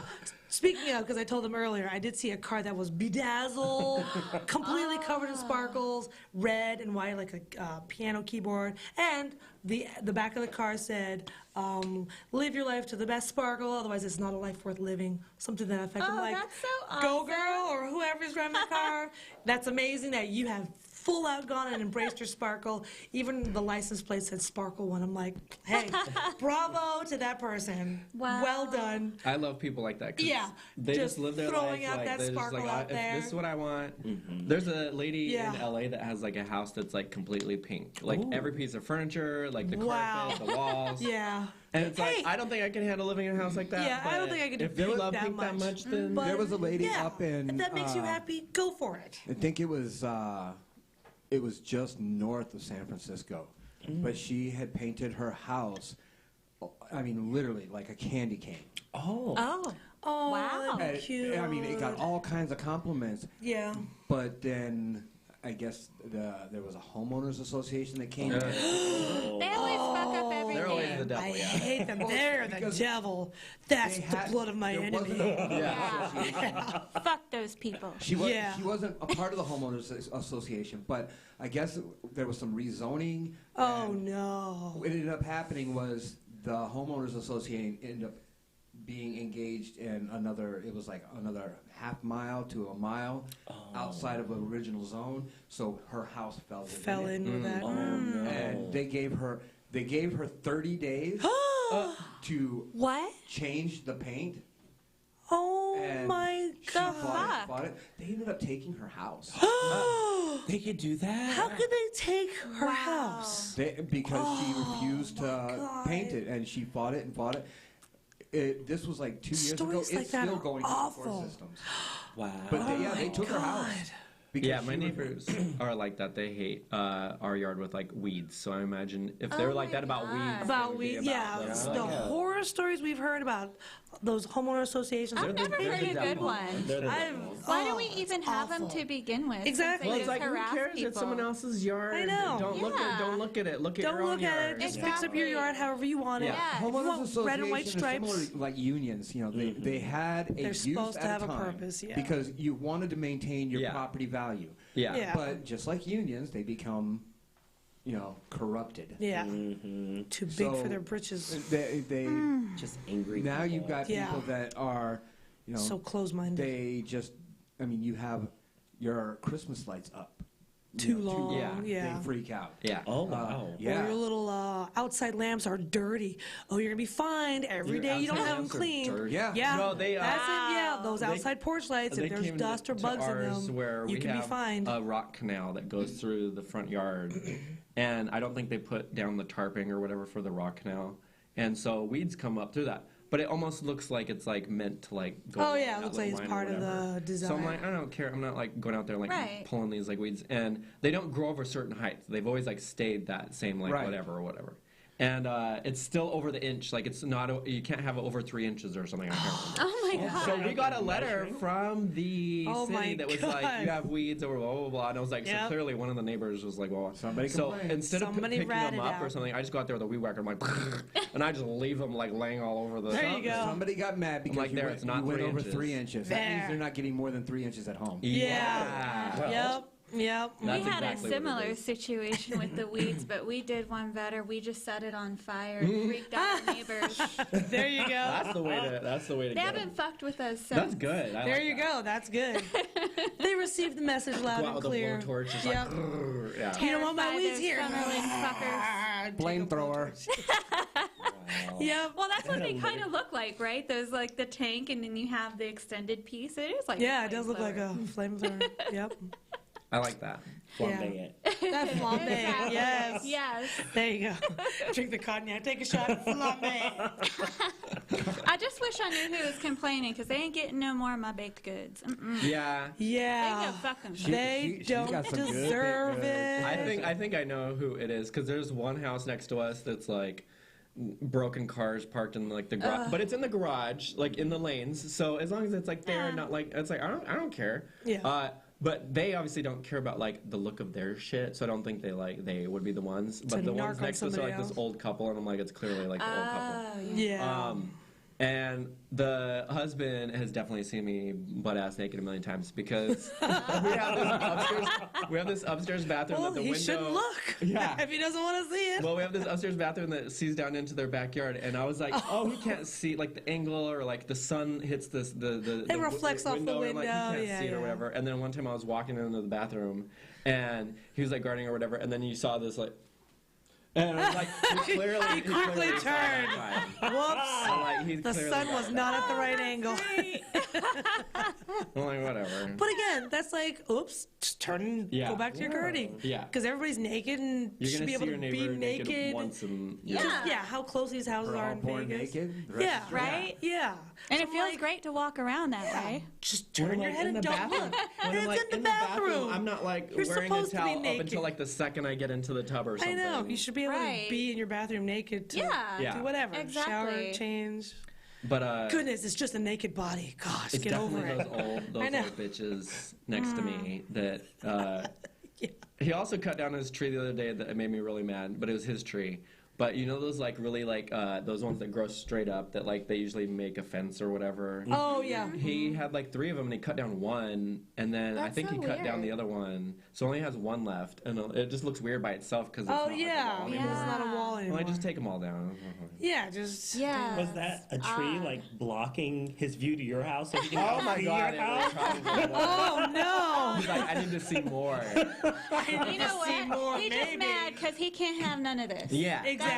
Speaking of, because I told them earlier, I did see a car that was bedazzled, completely covered in sparkles, red and white, like a piano keyboard, and the back of the car said, "Live your life to the best sparkle, otherwise it's not a life worth living." Something to that effect. I'm Oh, like, that's so "Go awesome. girl," or whoever's driving the car. That's amazing that you have full out gone and embraced your sparkle. Even the license plate said Sparkle One. I'm like, hey, bravo to that person. Wow. Well done. I love people like that. 'cause Yeah, they just just live their throwing life out like that they're just sparkle like, out if there. this is what I want. There's a lady Yeah. in LA that has like a house that's like completely pink, like every piece of furniture, like the Wow. carpet, the walls. Yeah. And it's Hey. like I don't think I can handle living in a house like that. Yeah, I don't but think I could do If you pink love that pink that much. much, then But There was a lady yeah, up in, if that makes you happy, go for it. I think it was just north of San Francisco, but she had painted her house. I mean, literally like a candy cane. Oh. Oh. Oh, Wow. that'd be And, cute. I mean, it got all kinds of compliments. Yeah. But then I guess there was a homeowners association that came. Yeah. in. They always fuck up everything. they're always the devil. I Yeah. hate them. They're the because devil. That's They the had- blood of my there enemy. wasn't a- Yeah. Fuck those people. She Yeah. wasn't a part of the homeowners association, but I guess there was some rezoning. Oh, and no. What ended up happening was the homeowners association ended up being engaged in another half mile to a mile outside of the original zone, so her house fell within Fell it. in with that. Oh no. And they gave her 30 days to What? change the paint. Oh, And my she God. bought it. They ended up taking her house. They could do that. How could they take her Wow. house? Because she refused to God. paint it, and she fought it and fought it. This was like 2 years ago. Stories It's like that still are going through the awful. court systems. Wow. But they took her house. because Yeah, my she neighbors are like that. They hate our yard with like weeds. So I imagine if they were Oh like my that about God. weeds, they About would be we, yeah, them. it's I the like it. horror stories we've heard about those homeowner associations. I've never they're heard the a good devil. one. They're the I've- devil. Why do oh, we even it's have them awful. to begin with? since Exactly. they Well, it's just like who harass cares? It's people? someone else's yard. I know. Don't look Yeah. at. Don't look at it. Look at Don't your own look at yard. it. Just fix up your Exactly. yard however you want it. Yeah. Yeah. If you Homeowners want associations red and white are stripes. similar like unions. You know, they had a They're use supposed to at have a time purpose, yeah. because you wanted to maintain your Yeah. property value. Yeah. Yeah. But just like unions, they become, corrupted. Yeah. Mm-hmm. Too big So, for their britches. They Just angry. now people. you've got Yeah. people that are, So close-minded. they just. I mean, you have your Christmas lights up. Too long. Yeah. Yeah. They freak out. Yeah. Oh wow. Yeah. Or your little outside lamps are dirty. Oh, you're gonna be fined every Your day. You don't outside have them lamps are cleaned. dirty. Yeah. Yeah. No, they, That's it. Yeah. Wow. Those They- outside porch lights. They If there's came dust or to bugs in ours them, where you we can be have fined. a rock canal that goes through the front yard, and I don't think they put down the tarping or whatever for the rock canal, and so weeds come up through that. But it almost looks like it's like meant to like go. Oh, along yeah, it that looks like little it's line or part of whatever. the So I'm design. like, I don't care. I'm not like going out there like Right. pulling these like weeds, and they don't grow over certain heights. They've always like stayed that same like Right. whatever or whatever. And it's still over the inch. Like it's not. You can't have it over 3 inches or something. I can't remember. Oh my god. So we got a letter from the Oh my city that was God. like, you have weeds or blah, blah, blah. And I was like, Yep. so clearly one of the neighbors was like, well, Somebody so complained. instead of Somebody picking ratted them up or out. something, I just go out there with a weed whacker. I'm like, and I just leave them like laying all over the. There you go. Somebody got mad because like, you there, went, it's not you went 3 over inches. 3 inches. That means There. they're not getting more than 3 inches at home. Yeah. Well, Yep. Yep. We That's had exactly a what it similar is. situation with the weeds, but we did one better. We just set it on fire and freaked out the neighbors. There you go. That's the way to. That's the way to They go. haven't fucked with us since. That's good. I There like you that. go. That's good. They received the message loud Go out and with a clear. blowtorch, just Yep. like, grrr, yeah. You don't want my Terrify weeds those here. Summerlin fuckers. Flamethrower. Yep. Well, that's what they kind of look like, right? There's like the tank, and then you have the extended piece. It is like Yeah, a it does look like a flamethrower. flamethrower. Yep. I like that. Flambe it. That's Flambe. Yes. Yes. There you go. Drink the cognac. Take a shot. Flambe. I just wish I knew who was complaining because they ain't getting no more of my baked goods. Yeah. They Yeah. go fuck themselves. They she's don't got some good deserve baked it. I think I know who it is because there's one house next to us that's like broken cars parked in like the garage, but it's in the garage, like in the lanes. So as long as it's like there, not like it's like I don't care. Yeah. But they obviously don't care about like the look of their shit, so I don't think they would be the ones. To But the narc ones on next to us are somebody like this else. old couple, and I'm like, it's clearly like the old couple. Yeah. And the husband has definitely seen me butt ass naked a million times because we have this upstairs bathroom Well, that the he window. shouldn't look. Yeah. If he doesn't want to see it. Well, we have this upstairs bathroom that sees down into their backyard, and I was like, oh, he can't see like the angle or like the sun hits this the It reflects off the and, like, he window, can't yeah, see it or yeah. whatever. And then one time I was walking into the bathroom, and he was like gardening or whatever, and then you saw this like. And I was like, he He quickly saw that turned. time. Whoops. So, like, he The clearly sun got was it. not at the right angle. I'm like, whatever. But again, that's like, oops, just turn and Yeah. go back to your gardening. Yeah. Because everybody's naked and You're should gonna be see able your to be neighbor naked. once, and Yeah. Just, yeah, how close these houses We're are all in born Vegas. naked. The rest Yeah. is Right? Yeah. And So it I'm feels like, great to walk around that way. just turn your like, head in and the don't bathroom. look. When And I'm, it's like, in the bathroom. I'm not like You're wearing a supposed to be towel up naked. until like the second I get into the tub or I something. know. You should be able Right. to be in your bathroom naked to Yeah. do whatever. Exactly. Shower, change. But Goodness, it's just a naked body. Gosh, it's get over definitely it. those I know. old bitches next to me that. Yeah. He also cut down his tree the other day that made me really mad, but it was his tree. But you know those like really like those ones that grow straight up that like they usually make a fence or whatever. Oh, yeah. He had like 3 of them and he cut down one, and then I That's think so he cut down weird. the other one, so only has one left, and it just looks weird by itself because it's Oh, not yeah. like a wall It's anymore. not a wall Well, anymore. I just take them all down. Yeah, just. Yeah. Was that a tree like blocking his view to your house so he can Oh my see god! your It was house? probably Oh, no. He's like, I need to see more. You know see more, what? He's just maybe. mad because he can't have none of this. Yeah. Exactly.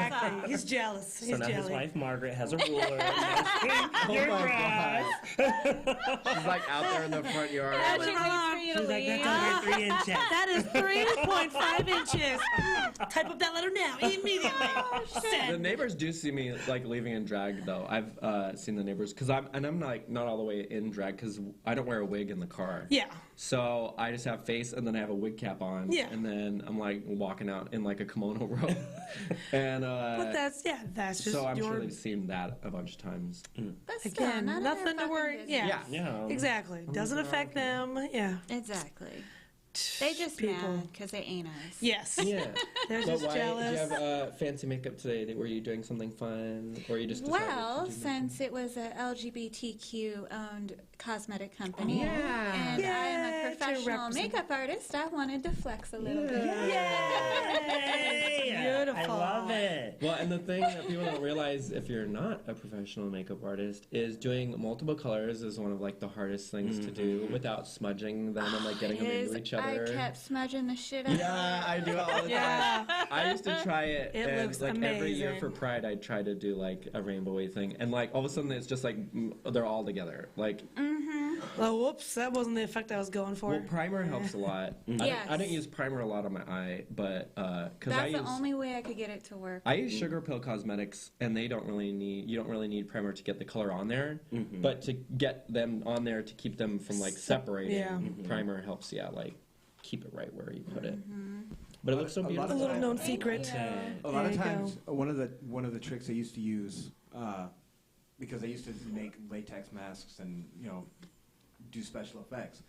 He's jealous. So He's now his jealous. wife Margaret has a ruler. Oh Your my grass. She's like out there in the front yard. Now What's she waits wrong? for you She's to like, leave. that's over 3 inches. That is 3.5 inches. Type up that letter now, immediately. The Send. neighbors do see me like leaving in drag though. I've seen the neighbors because I'm like not all the way in drag because I don't wear a wig in the car. Yeah. So I just have face and then I have a wig cap on. Yeah. And then I'm like walking out in like a kimono robe. And But that's just so I'm your. sure they've seen that a bunch of times. But still, Again, none of nothing their to fucking worry. business. Yeah. Yeah. Exactly. Doesn't affect them. Yeah. Exactly. They just People. mad because they ain't us. Yes. Yeah. They're But just why jealous. did you have fancy makeup today? Were you doing something fun, or you just decided Well, to do since it was a LGBTQ owned cosmetic company, Yeah. and Yay, I'm a to professional represent. makeup artist, I wanted to flex a little bit. Yay! Beautiful. I love it. Well, and the thing that people don't realize if you're not a professional makeup artist is doing multiple colors is one of like the hardest things to do without smudging them and like getting them into each other. I kept smudging the shit out Yeah, I do it all the Yeah. time. I used to try it, It and looks like every year amazing. for Pride, I'd try to do like a rainbowy thing, and like all of a sudden it's just like they're all together. Like, Oh, whoops. That wasn't the effect I was going for. well, primer helps a lot. Yes. I didn't use primer a lot on my eye, but because That's I the use only way I could get it to work. I use Sugar Pill Cosmetics, and they don't really need you don't really need primer to get the color on there, but to get them on there to keep them from like separating, yeah. primer helps. Yeah, like keep it right where you put it. But it looks so A lot beautiful. of a little known Thank secret. you. A lot of There you times, one of the tricks I used to use, because I used to make latex masks and do special effects,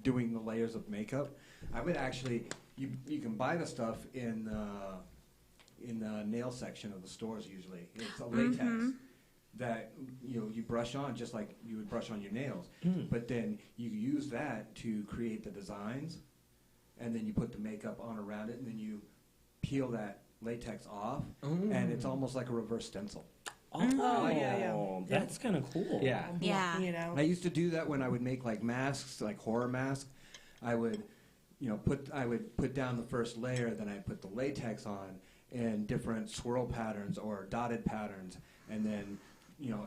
doing the layers of makeup. I would actually you can buy the stuff in the nail section of the stores usually. It's a latex that you brush on just like you would brush on your nails, but then you use that to create the designs. And then you put the makeup on around it, and then you peel that latex off, and it's almost like a reverse stencil. Oh, yeah. That's kind of cool. Yeah. Yeah. I used to do that when I would make like masks, like horror masks. I would, put down the first layer, then I put the latex on in different swirl patterns or dotted patterns, and then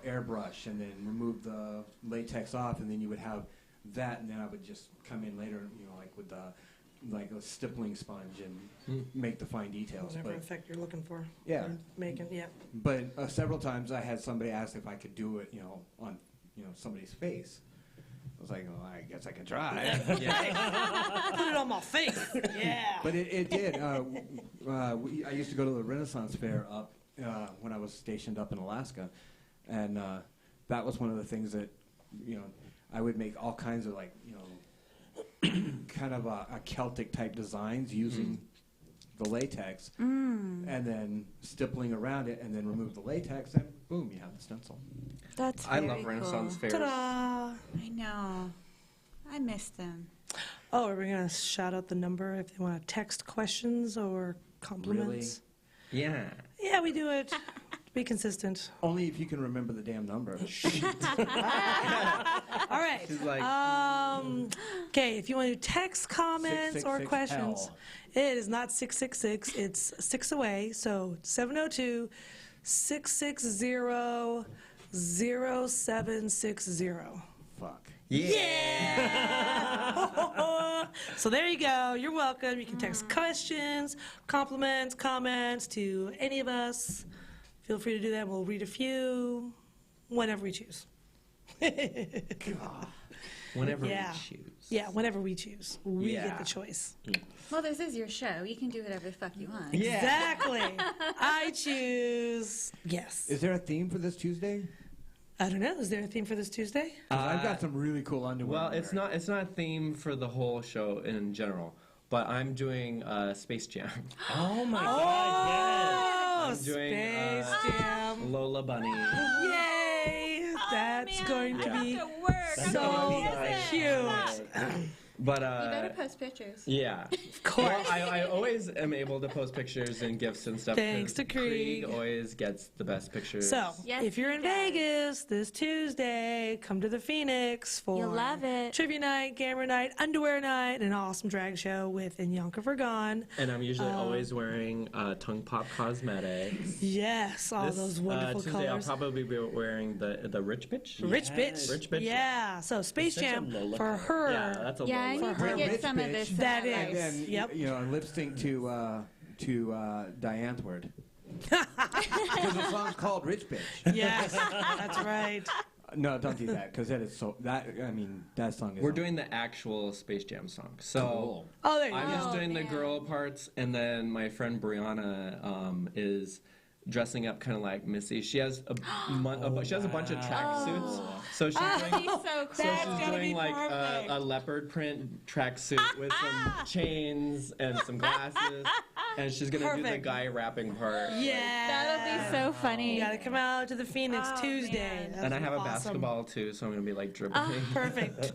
airbrush, and then remove the latex off, and then you would have that, and then I would just come in later, like with the like a stippling sponge and make the fine details. Whatever But effect you're looking for. Yeah. Or making, yeah. but several times I had somebody ask if I could do it, on somebody's face. I was like, oh, I guess I can try. Put it on my face. Yeah. But it did. I used to go to the Renaissance Fair up when I was stationed up in Alaska, and that was one of the things that I would make all kinds of kind of a Celtic type designs using the latex, and then stippling around it, and then remove the latex, and boom, you have the stencil. That's I very love Renaissance cool. fairs. Ta-da! I know. I miss them. Oh, are we going to shout out the number if they want to text questions or compliments? Yeah. Yeah, we do it. Be consistent. Only if you can remember the damn number. All right. She's like, Okay, if you want to text comments or 666 questions, L. it is not 666. It's 6 away. So 702-660-0760. Fuck. Yeah! So there you go. You're welcome. You can text questions, compliments, comments to any of us. Feel free to do that. We'll read a few whenever we choose. whenever Yeah. we choose. Yeah, whenever we choose. We Yeah. get the choice. Well, this is your show. You can do whatever the fuck you want. Yeah. Exactly. I choose. Yes. Is there a theme for this Tuesday? I don't know. Is there a theme for this Tuesday? 'Cause I've got some really cool underwear. Well, to it's wear. not a theme for the whole show in general, but I'm doing Space Jam. Oh my God! Oh, I'm doing, Space Jam. Lola Bunny. Yay! That's Man, going to I be have to work. That's so gonna be cute. But You better post pictures. yeah. Of course. Well, I always am able to post pictures and gifts and stuff. Thanks 'cause to Krieg. always gets the best pictures. So, Yes, if you're in he does. Vegas this Tuesday, come to the Phoenix for You'll love it. Trivia night, gamer night, underwear night, and an awesome drag show with Inyanka Vergon. And I'm usually always wearing Tongpop Cosmetics. Yes, all those wonderful Tuesday, colors. I'll probably be wearing the Rich Bitch. Rich Yes. bitch. Rich bitch. Yeah. So Space Such a Jam Lola for color. her. Yeah, that's a Yeah, I Lola. need We're to a get rich some of bitch. this. That highlight. is. And then, Yep. lip sync to Diane's word. Because the song's called Rich Bitch. Yes, that's right. No, don't do that, because that song is... We're doing the actual Space Jam song. So Cool. Oh, there you I'm go. just doing the man. girl parts, and then my friend Brianna is dressing up kind of like Missy. She has a bunch of tracksuits. So she's He's doing. so So cool. That's she's gonna doing be like perfect. a leopard print tracksuit with some chains and some glasses, and she's gonna do the Perfect. guy rapping part. Yeah. That'll be so funny. You gotta come out to the Phoenix Oh, Tuesday. man. That's And I have a awesome. basketball too, so I'm gonna be like dribbling. Perfect.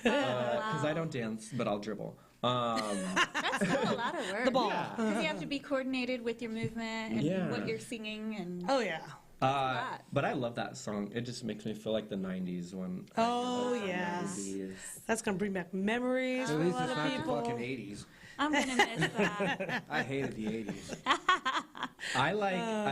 Because I don't dance, but I'll dribble. That's still a lot of work. The ball. Yeah. Because you have to be coordinated with your movement and Yeah. what you're singing and. Oh, yeah. lot. But I love that song. It just makes me feel like the 90s when. Oh, I hear yeah. 90s. That's gonna bring back memories At for a least lot it's of not the people. fucking 80s. I'm going to miss that. I hated the 80s. I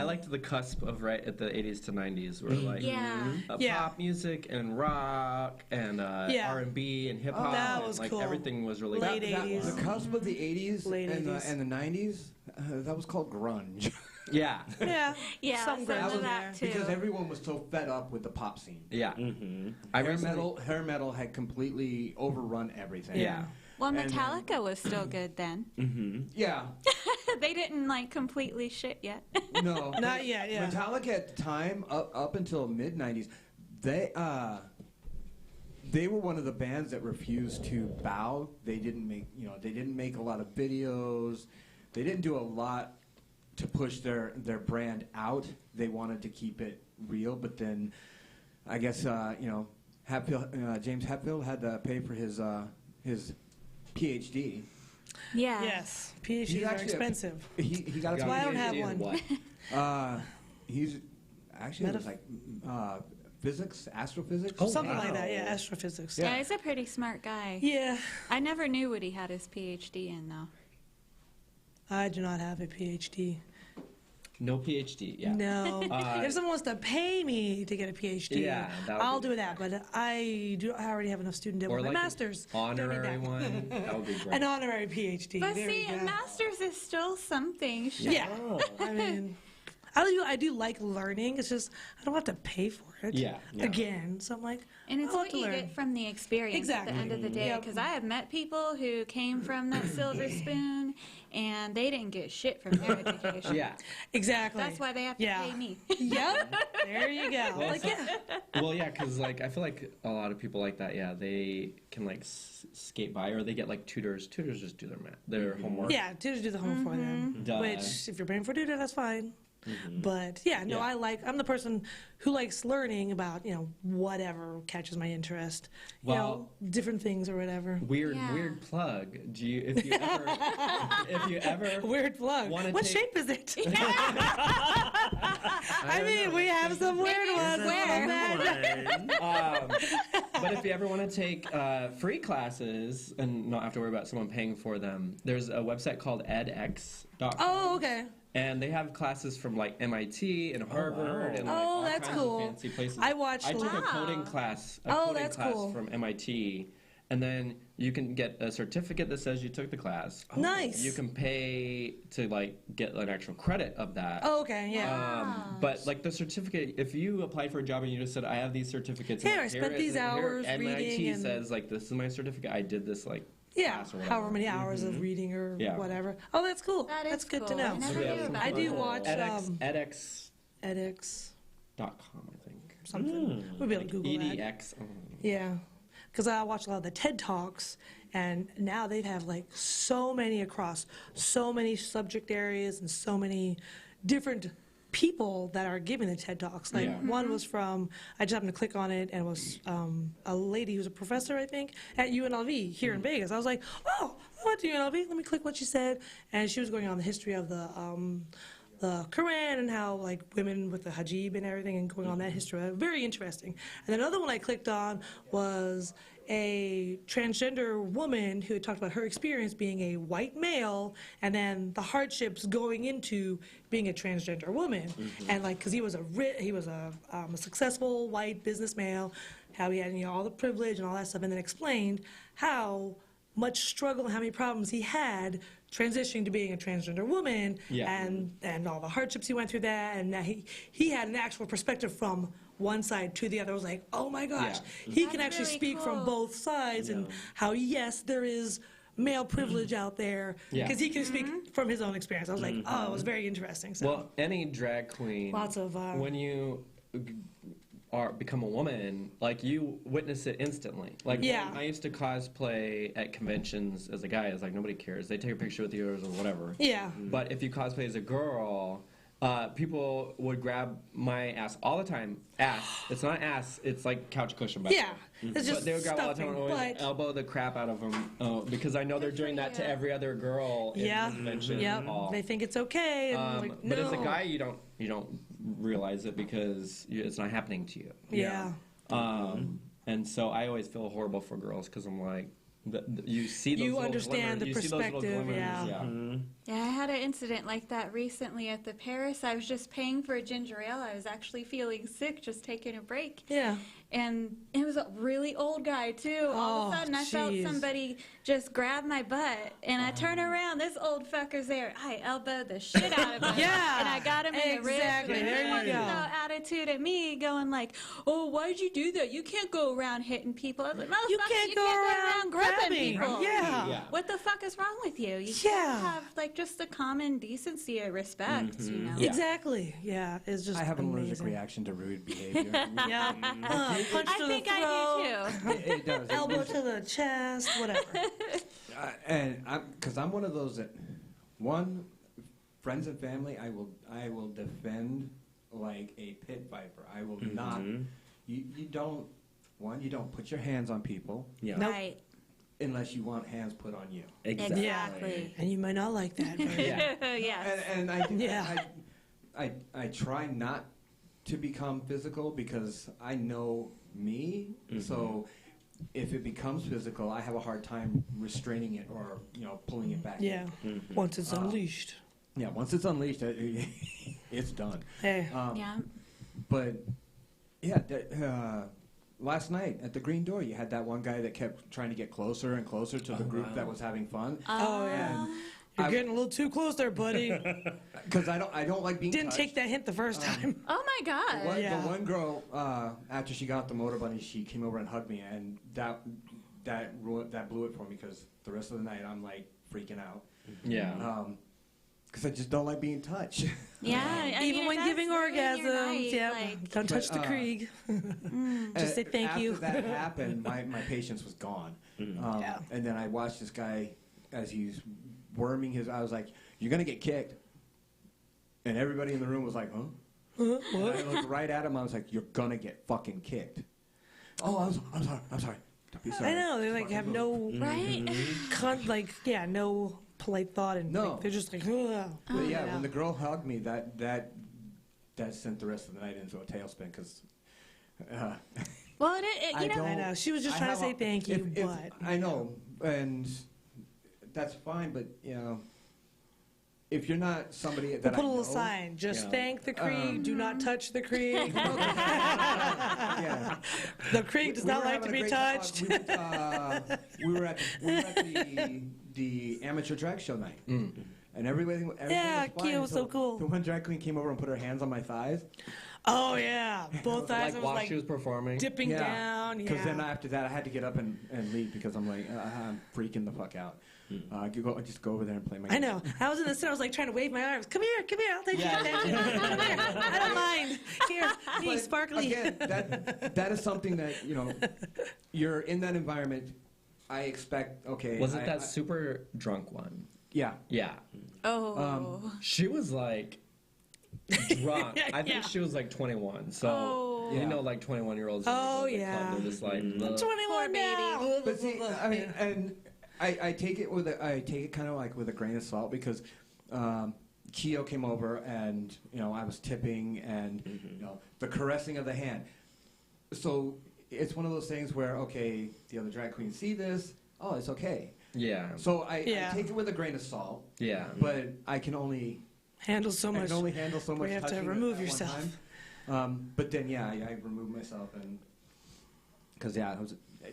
liked the cusp of right at the 80s to 90s where like Yeah. Yeah. pop music and rock and Yeah. R&B and hip hop. that and, was like cool. everything was really Late good. 80s. The cusp of the 80s Late and 80s. the 90s, that was called grunge. Yeah. Yeah. Yeah, Some some grunge of in that there. too. Because everyone was so fed up with the pop scene. Yeah. Mm-hmm. I Hair recently- metal had completely overrun everything. Yeah. Well, And- Metallica was still good then. Yeah. They didn't like completely shit yet. No. Not yet, yeah. Metallica at the time, up until mid 90s, they were one of the bands that refused to bow. They didn't make a lot of videos. They didn't do a lot to push their brand out. They wanted to keep it real, but then I guess Hatfield, James Hetfield had to pay for his PhD. Yeah. Yes. PhDs He's are actually expensive. He got a That's why I don't have PhD in one. what? He's actually it was like physics, astrophysics. Oh, Something wow. like that, yeah. Astrophysics. Yeah, he's a pretty smart guy. Yeah. I never knew what he had his PhD in, though. I do not have a PhD. No PhD, yeah. No. If someone wants to pay me to get a PhD, Yeah, that would I'll be do that. But I already have enough student debt Or with my like master's. an honorary Don't need one. That would be great. An honorary PhD. But there see, you a go. master's is still something. Yeah. Oh. I mean, I do like learning. It's just I don't have to pay for it. Yeah. Again, so I'm like, And it's I like what to you learn. get from the experience Exactly. at the end of the day. Yep. Because I have met people who came from that silver spoon, and they didn't get shit from their education. Yeah. Exactly. That's why they have to pay me. Yep. There you go. Well, Like, yeah. Well, yeah, because like I feel like a lot of people like that. Yeah, they can like skate by, or they get like tutors. Tutors just do their homework. Yeah, tutors do the homework for them. Duh. Which, if you're paying for a tutor, that's fine. But yeah, no, Yeah. I'm the person who likes learning about, whatever catches my interest. Well- Different things or whatever. Weird Yeah. plug. Do you if you ever Weird plug. Wanna What take- shape is it? I mean, we have some weird ones. But if you ever want to take free classes and not have to worry about someone paying for them, there's a website called edx.com. Oh, okay. And they have classes from like MIT and Harvard and like Oh, all that's kinds cool. of fancy places. I watched I took a Wow. coding class. That's cool. From MIT, and then you can get a certificate that says you took the class. Nice. You can pay to like get an actual credit of that. Oh, okay, yeah. But like the certificate, if you applied for a job and you just said, "I have these certificates," and Here, I spent these hours MIT reading and- says like, "This is my certificate. I did this like Yeah, class or whatever." however many hours of reading or Yeah. whatever. Oh, that's cool. That is That's good to cool. know. I never Yeah, knew about I do that. watch edx.com, edX I think. something. We'll be able to Google that. EDX. Yeah, because I watch a lot of the TED Talks, and now they have like so many across so many subject areas and so many different people that are giving the TED Talks. Like Yeah. one was from, I just happened to click on it, and it was a lady who's a professor, I think, at UNLV here in Vegas. I was like, oh, I went to UNLV. Let me click what she said, and she was going on the history of the Quran and how like women with the hijab and everything and going on that history. Very interesting. And then another one I clicked on was a transgender woman who had talked about her experience being a white male and then the hardships going into being a transgender woman. And like, because he was a successful white business male, how he had all the privilege and all that stuff, and then explained how much struggle and how many problems he had transitioning to being a transgender woman, Yeah. and all the hardships he went through that, and now he had an actual perspective from one side to the other. I was like, oh my gosh, Yeah. he That's can actually really speak from cool. both sides, and how yes, there is male privilege out there, Yeah. because he can speak from his own experience. I was like, oh, it was very interesting. So Well, any drag queen, Lots of, when you become a woman, like you witness it instantly. Like Yeah. when I used to cosplay at conventions as a guy, it's like nobody cares. They take a picture with you or whatever. yeah, But if you cosplay as a girl, people would grab my ass all the time. Ass. It's not ass. It's like couch cushion. By the yeah, way. it's just But they would grab all the time stuffing, and always but elbow the crap out of them because I know they're Good doing for that to you. every other girl yeah, in the convention yep, hall. they think it's okay, and I'm like, no. But as a guy, you don't realize it because it's not happening to you. yeah. And so I always feel horrible for girls because I'm like, you see those You little understand glimmers, the you see those little perspective, glimmers, yeah. Yeah, I had an incident like that recently at the Paris. I was just paying for a ginger ale. I was actually feeling sick, just taking a break. Yeah. And it was a really old guy, too. All of Oh, a sudden, I felt jeez. somebody just grab my butt. And I turn around, this old fucker's there. I elbowed the shit out of him. Yeah, And I got him in the ribs. exactly. And There he you wanted go. no attitude at me, going like, oh, why'd you do that? You can't go around hitting people. I was like, You motherfucker, can't go around gripping grabbing. people. Yeah. Yeah. What the fuck is wrong with you? You Yeah. can't have like just the common decency or respect, you know? Yeah. Exactly. Yeah, it's just I have an allergic amazing. reaction to rude behavior. Yeah. Punch I to think the I throat, do too. It does. elbow to the chest, whatever. And I'm one of those that, friends and family, I will defend like a pit viper. I will not. You don't put your hands on people Yeah. Nope. Right. unless you want hands put on you. Exactly. Exactly. And you might not like that. But Yes. And Yeah. I try not to become physical because I know me. So if it becomes physical, I have a hard time restraining it or pulling it back. yeah. Once it's unleashed. Yeah. Once it's unleashed, it's done. Hey. Yeah. But yeah, last night at the Green Door, you had that one guy that kept trying to get closer and closer to the group that was having fun. Oh, yeah. You're getting a little too close there, buddy. Because I don't like being Didn't touched. take that hint the first time. Oh my God. Yeah. The one girl, after she got the motor bunny, she came over and hugged me, and that blew it for me because the rest of the night I'm like freaking out. Yeah. Because I just don't like being touched. Yeah. I Even mean, when if giving that's ruining your orgasms, night, yeah. like- Don't touch the Krieg. Just say thank after you. that happened, my patience was gone. Yeah. And then I watched this guy as he's worming his. I was like, "You're gonna get kicked," and everybody in the room was like, "Huh?" And I looked right at him. I was like, "You're gonna get fucking kicked." Oh, I'm sorry. Don't be sorry. I know, they like have no Right? no polite thought, and No. like, they're just like, ugh. But yeah, when the girl hugged me, that sent the rest of the night into a tailspin because. Well, it I you know. don't- I know. She was just I trying to have say thank you, if- but I know, and that's fine. But you know, if you're not somebody that we'll put I a little know, sign. Just yeah. thank the Krieg. Do not touch the Krieg. yeah. The Krieg does We not were like to having be a great touched. We were at the amateur drag show night, and everything Yeah, was fine Kia was so until cool. The one drag queen came over and put her hands on my thighs. Oh yeah, both eyes Like was while like she was performing. dipping down. Because then Yeah. after that, I had to get up and leave because I'm like, I'm freaking the fuck out. Just go over there and play my I know. I was in the center. I was like trying to wave my arms. Come here. I'll take your attention. Come here. I don't mind. Here, me, But sparkly. Again, that is something that, you're in that environment. I expect, okay. Was it that super drunk one? Yeah. Yeah. Oh. She was like drunk. I think Yeah. she was like 21. So Oh. you Yeah. know, like 21-year-olds. Oh, when they go to the yeah. club, they're just like, I'm "Ugh." 21 now. But see, I mean, and I take it kind of like with a grain of salt because Keo came over and I was tipping and the caressing of the hand. So it's one of those things where okay, the other drag queens see this. Oh, it's okay. Yeah. So I Yeah. take it with a grain of salt. Yeah. But I can only Handle so much. handle so much. where you have to touching remove at one yourself. time. But then I removed myself and because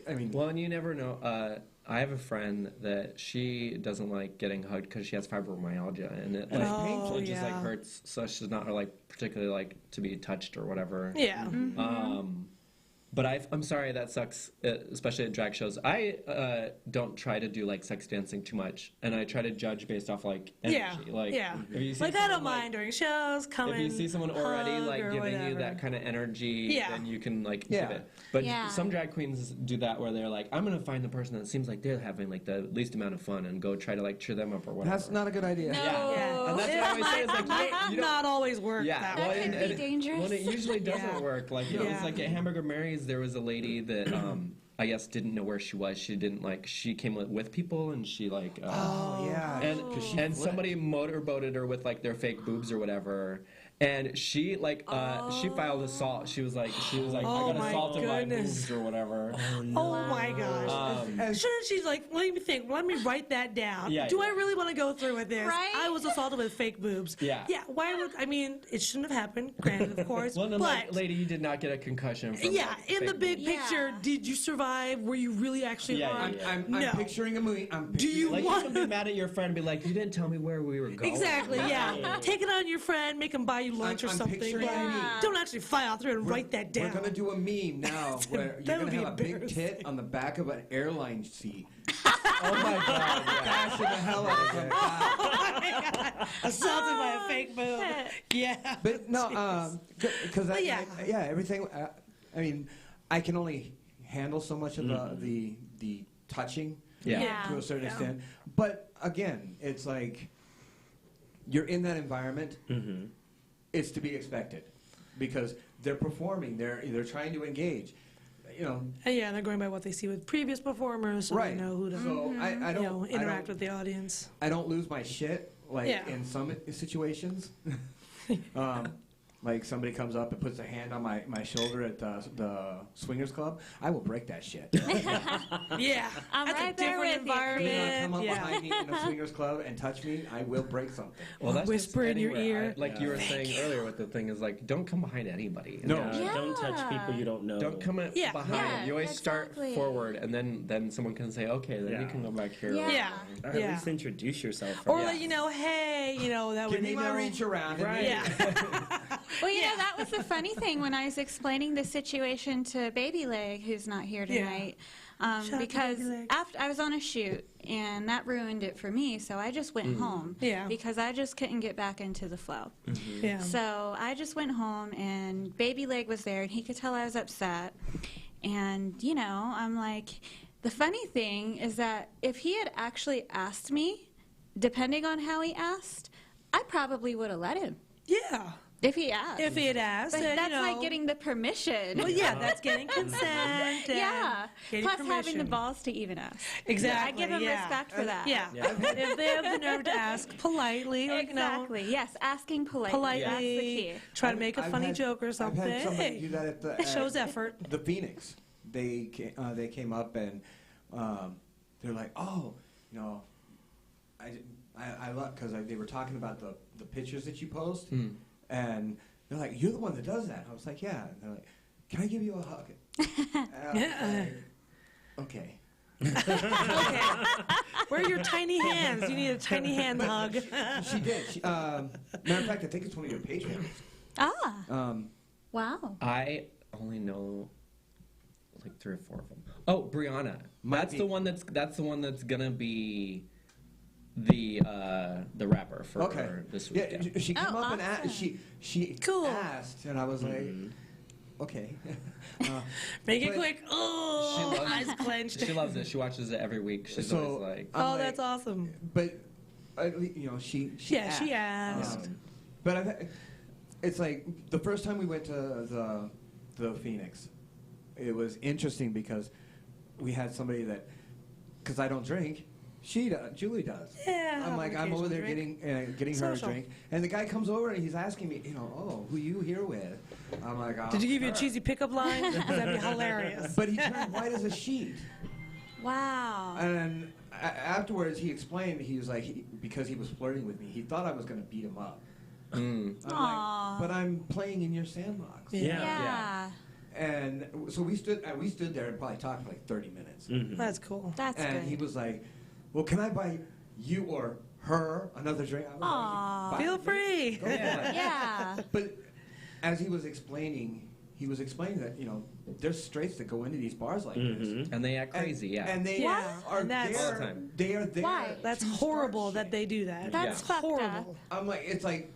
I mean. Well, and you never know. I have a friend that she doesn't like getting hugged because she has fibromyalgia, and it And it's like painful. so it just like yeah. hurts. So she's not like particularly like to be touched or whatever. Yeah. But I'm sorry, that sucks, especially at drag shows. I don't try to do like sex dancing too much, and I try to judge based off like energy. Yeah. Like, yeah. if you see Like I someone, don't mind during shows. Come If you see someone already hug like or giving you whatever. that kind of energy, Yeah. then you can like Yeah. give it. But Yeah. some drag queens do that where they're like, I'm gonna find the person that seems like they're having like the least amount of fun and go try to like cheer them up or whatever. That's not a good idea. No. Yeah. And that's what I always say is like, you don't. Not always work Yeah, that well, way. could be dangerous. Well, it usually doesn't Yeah. work. Like it Yeah. was like at Hamburger Mary's, there was a lady that I guess didn't know where she was. She didn't like. She came with people, and she like. Oh yeah. And 'Cause she and flipped. somebody motorboated her with like their fake boobs or whatever. And she like she filed assault. She was like Oh, I got my assaulted by goodness. boobs or whatever. Oh my gosh. Shouldn't she like, let me think, let me write that down. Yeah, Do yeah. I really want to go through with this? Right? I was assaulted with fake boobs. Yeah. Yeah, why would, I mean, it shouldn't have happened, granted, of course. Well, no, but, lady, you did not get a concussion. From, yeah, like, in the fake big boobs. picture, Yeah. did you survive? Were you really actually Yeah, harmed? yeah. I'm No. picturing a movie. Do you Like you want can be mad at your friend and be like, you didn't tell me where we were going. Exactly, yeah. Take it on your friend, make him buy you lunch or I'm something. picturing But a meme. don't actually file through and write that down. We're gonna do a meme now where That you're would gonna be have a big embarrassing. tit on the back of an airline seat. Oh my god. Yeah. Bashing the hell out of it. Oh my God. Assaulted by a fake boob. Yeah. But no, because But yeah. everything. I mean, I can only handle so much of the touching Yeah. Yeah. to a certain Yeah. extent. But again, it's like you're in that environment. It's to be expected because they're performing. They're trying to engage. And yeah, they're going by what they see with previous performers, so Right. they know who to So I don't interact with the audience. I don't lose my shit like Yeah. in some situations. like somebody comes up and puts a hand on my shoulder at the swingers club, I will break that shit. Yeah. I'm That's right a there different with you. environment. Come up Yeah. behind me in a swingers club and touch me, I will break something. Well, that's Whisper just in your anywhere. ear. Like you were saying earlier with the thing is like, don't come behind anybody. No. Don't touch Yeah. people you don't know. Don't come in Yeah. behind. Yeah, You always exactly. start forward, and then someone can say, okay, then you Yeah. can go back here. Yeah. Yeah. Or at Yeah. least introduce yourself. Or first. let you know, hey, that Give way me they my know. reach around. Right. Yeah. Well, you Yeah. know, that was the funny thing when I was explaining the situation to Baby Leg, who's not here Yeah. tonight, Shout out to because Baby Leg. after I was on a shoot, and that ruined it for me, so I just went home. Yeah. Because I just couldn't get back into the flow. Yeah. So I just went home, and Baby Leg was there, and he could tell I was upset. And, I'm like, the funny thing is that if he had actually asked me, depending on how he asked, I probably would have let him. Yeah. If he asked. If he had asked, But then, that's like getting the permission. Well, yeah, that's getting consent. and Yeah. getting Plus having the permission. balls to even ask. Exactly. I give him yeah. respect for that. Yeah. Yeah. If they have the nerve to ask politely, like, Exactly. Yes, asking politely. That's the politely key. try to make a I've funny had- joke or something. I've had somebody Hey, do that at the it shows effort. the Phoenix. They came up and they're like, oh, I love because they were talking about the pictures that you post, and they're like, you're the one that does that. I was like, yeah. And they're like, can I give you a hug? And I was like, okay. Okay. Where are your tiny hands? You need a tiny hand hug. She did. Matter of fact, I think it's one of your Patreons. Ah, wow. I only know like 3 or 4 of them. Oh, Brianna. Might That's be. the one that's gonna be the rapper for this week. Yeah, she came Oh, up and awesome. asked. She Cool. asked, and I was like, okay. Make it But- quick. Oh, She loves- eyes clenched. She loves it. She watches it every week. She's So- always like, I'm Oh, like- that's awesome. But she Yeah, she asked. But it's like the first time we went to the Phoenix, it was interesting because we had somebody that, because I don't drink, Julie does. Yeah, I'm like, I'm over there occasional getting her a Social. drink, and the guy comes over and he's asking me, oh, who you here with? I'm like, oh, Did you give you a her. cheesy pickup line? That'd be hilarious. But he turned white as a sheet. Wow. And afterwards, he explained he was like, because he was flirting with me, he thought I was going to beat him up. I'm Aw. like, but I'm playing in your sandbox. Yeah. Yeah. And so we stood there and probably talked for like 30 minutes. That's cool. That's And good. he was like, well, can I buy you or her another drink? I was Aw. like, Feel free. Go for it. Yeah. But as he was explaining that, there's straights that go into these bars like this. and they act crazy. Yeah. And they Yeah. are And that's- All the time. They are there. Why? That's to start horrible that shit. they do that. That's Yeah. fucked horrible. up. I'm like, it's like,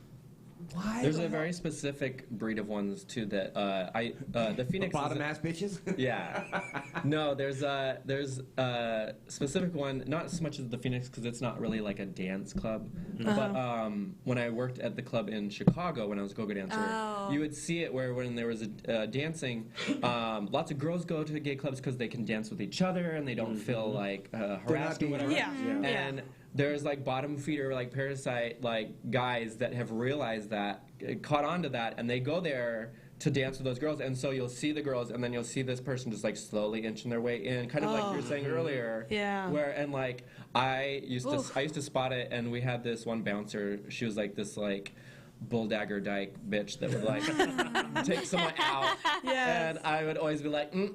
why? There's the a very hell? specific breed of ones too that the Phoenix. Bottom is- ass bitches. Yeah. No, there's a specific one, not so much as the Phoenix because it's not really like a dance club. But when I worked at the club in Chicago when I was a go-go dancer, Oh. you would see it where when there was a dancing, lots of girls go to the gay clubs because they can dance with each other and they don't feel like harassed or being- whatever. Yeah. Yeah. And there's like bottom feeder, like parasite, like guys that have realized that, caught on to that, and they go there to dance with those girls. And so you'll see the girls, and then you'll see this person just like slowly inching their way in, kind of like you were saying earlier. Yeah. Where and like I used to spot it, and we had this one bouncer. She was like this like bulldagger dyke bitch that would like take someone out. Yes. And I would always be like, and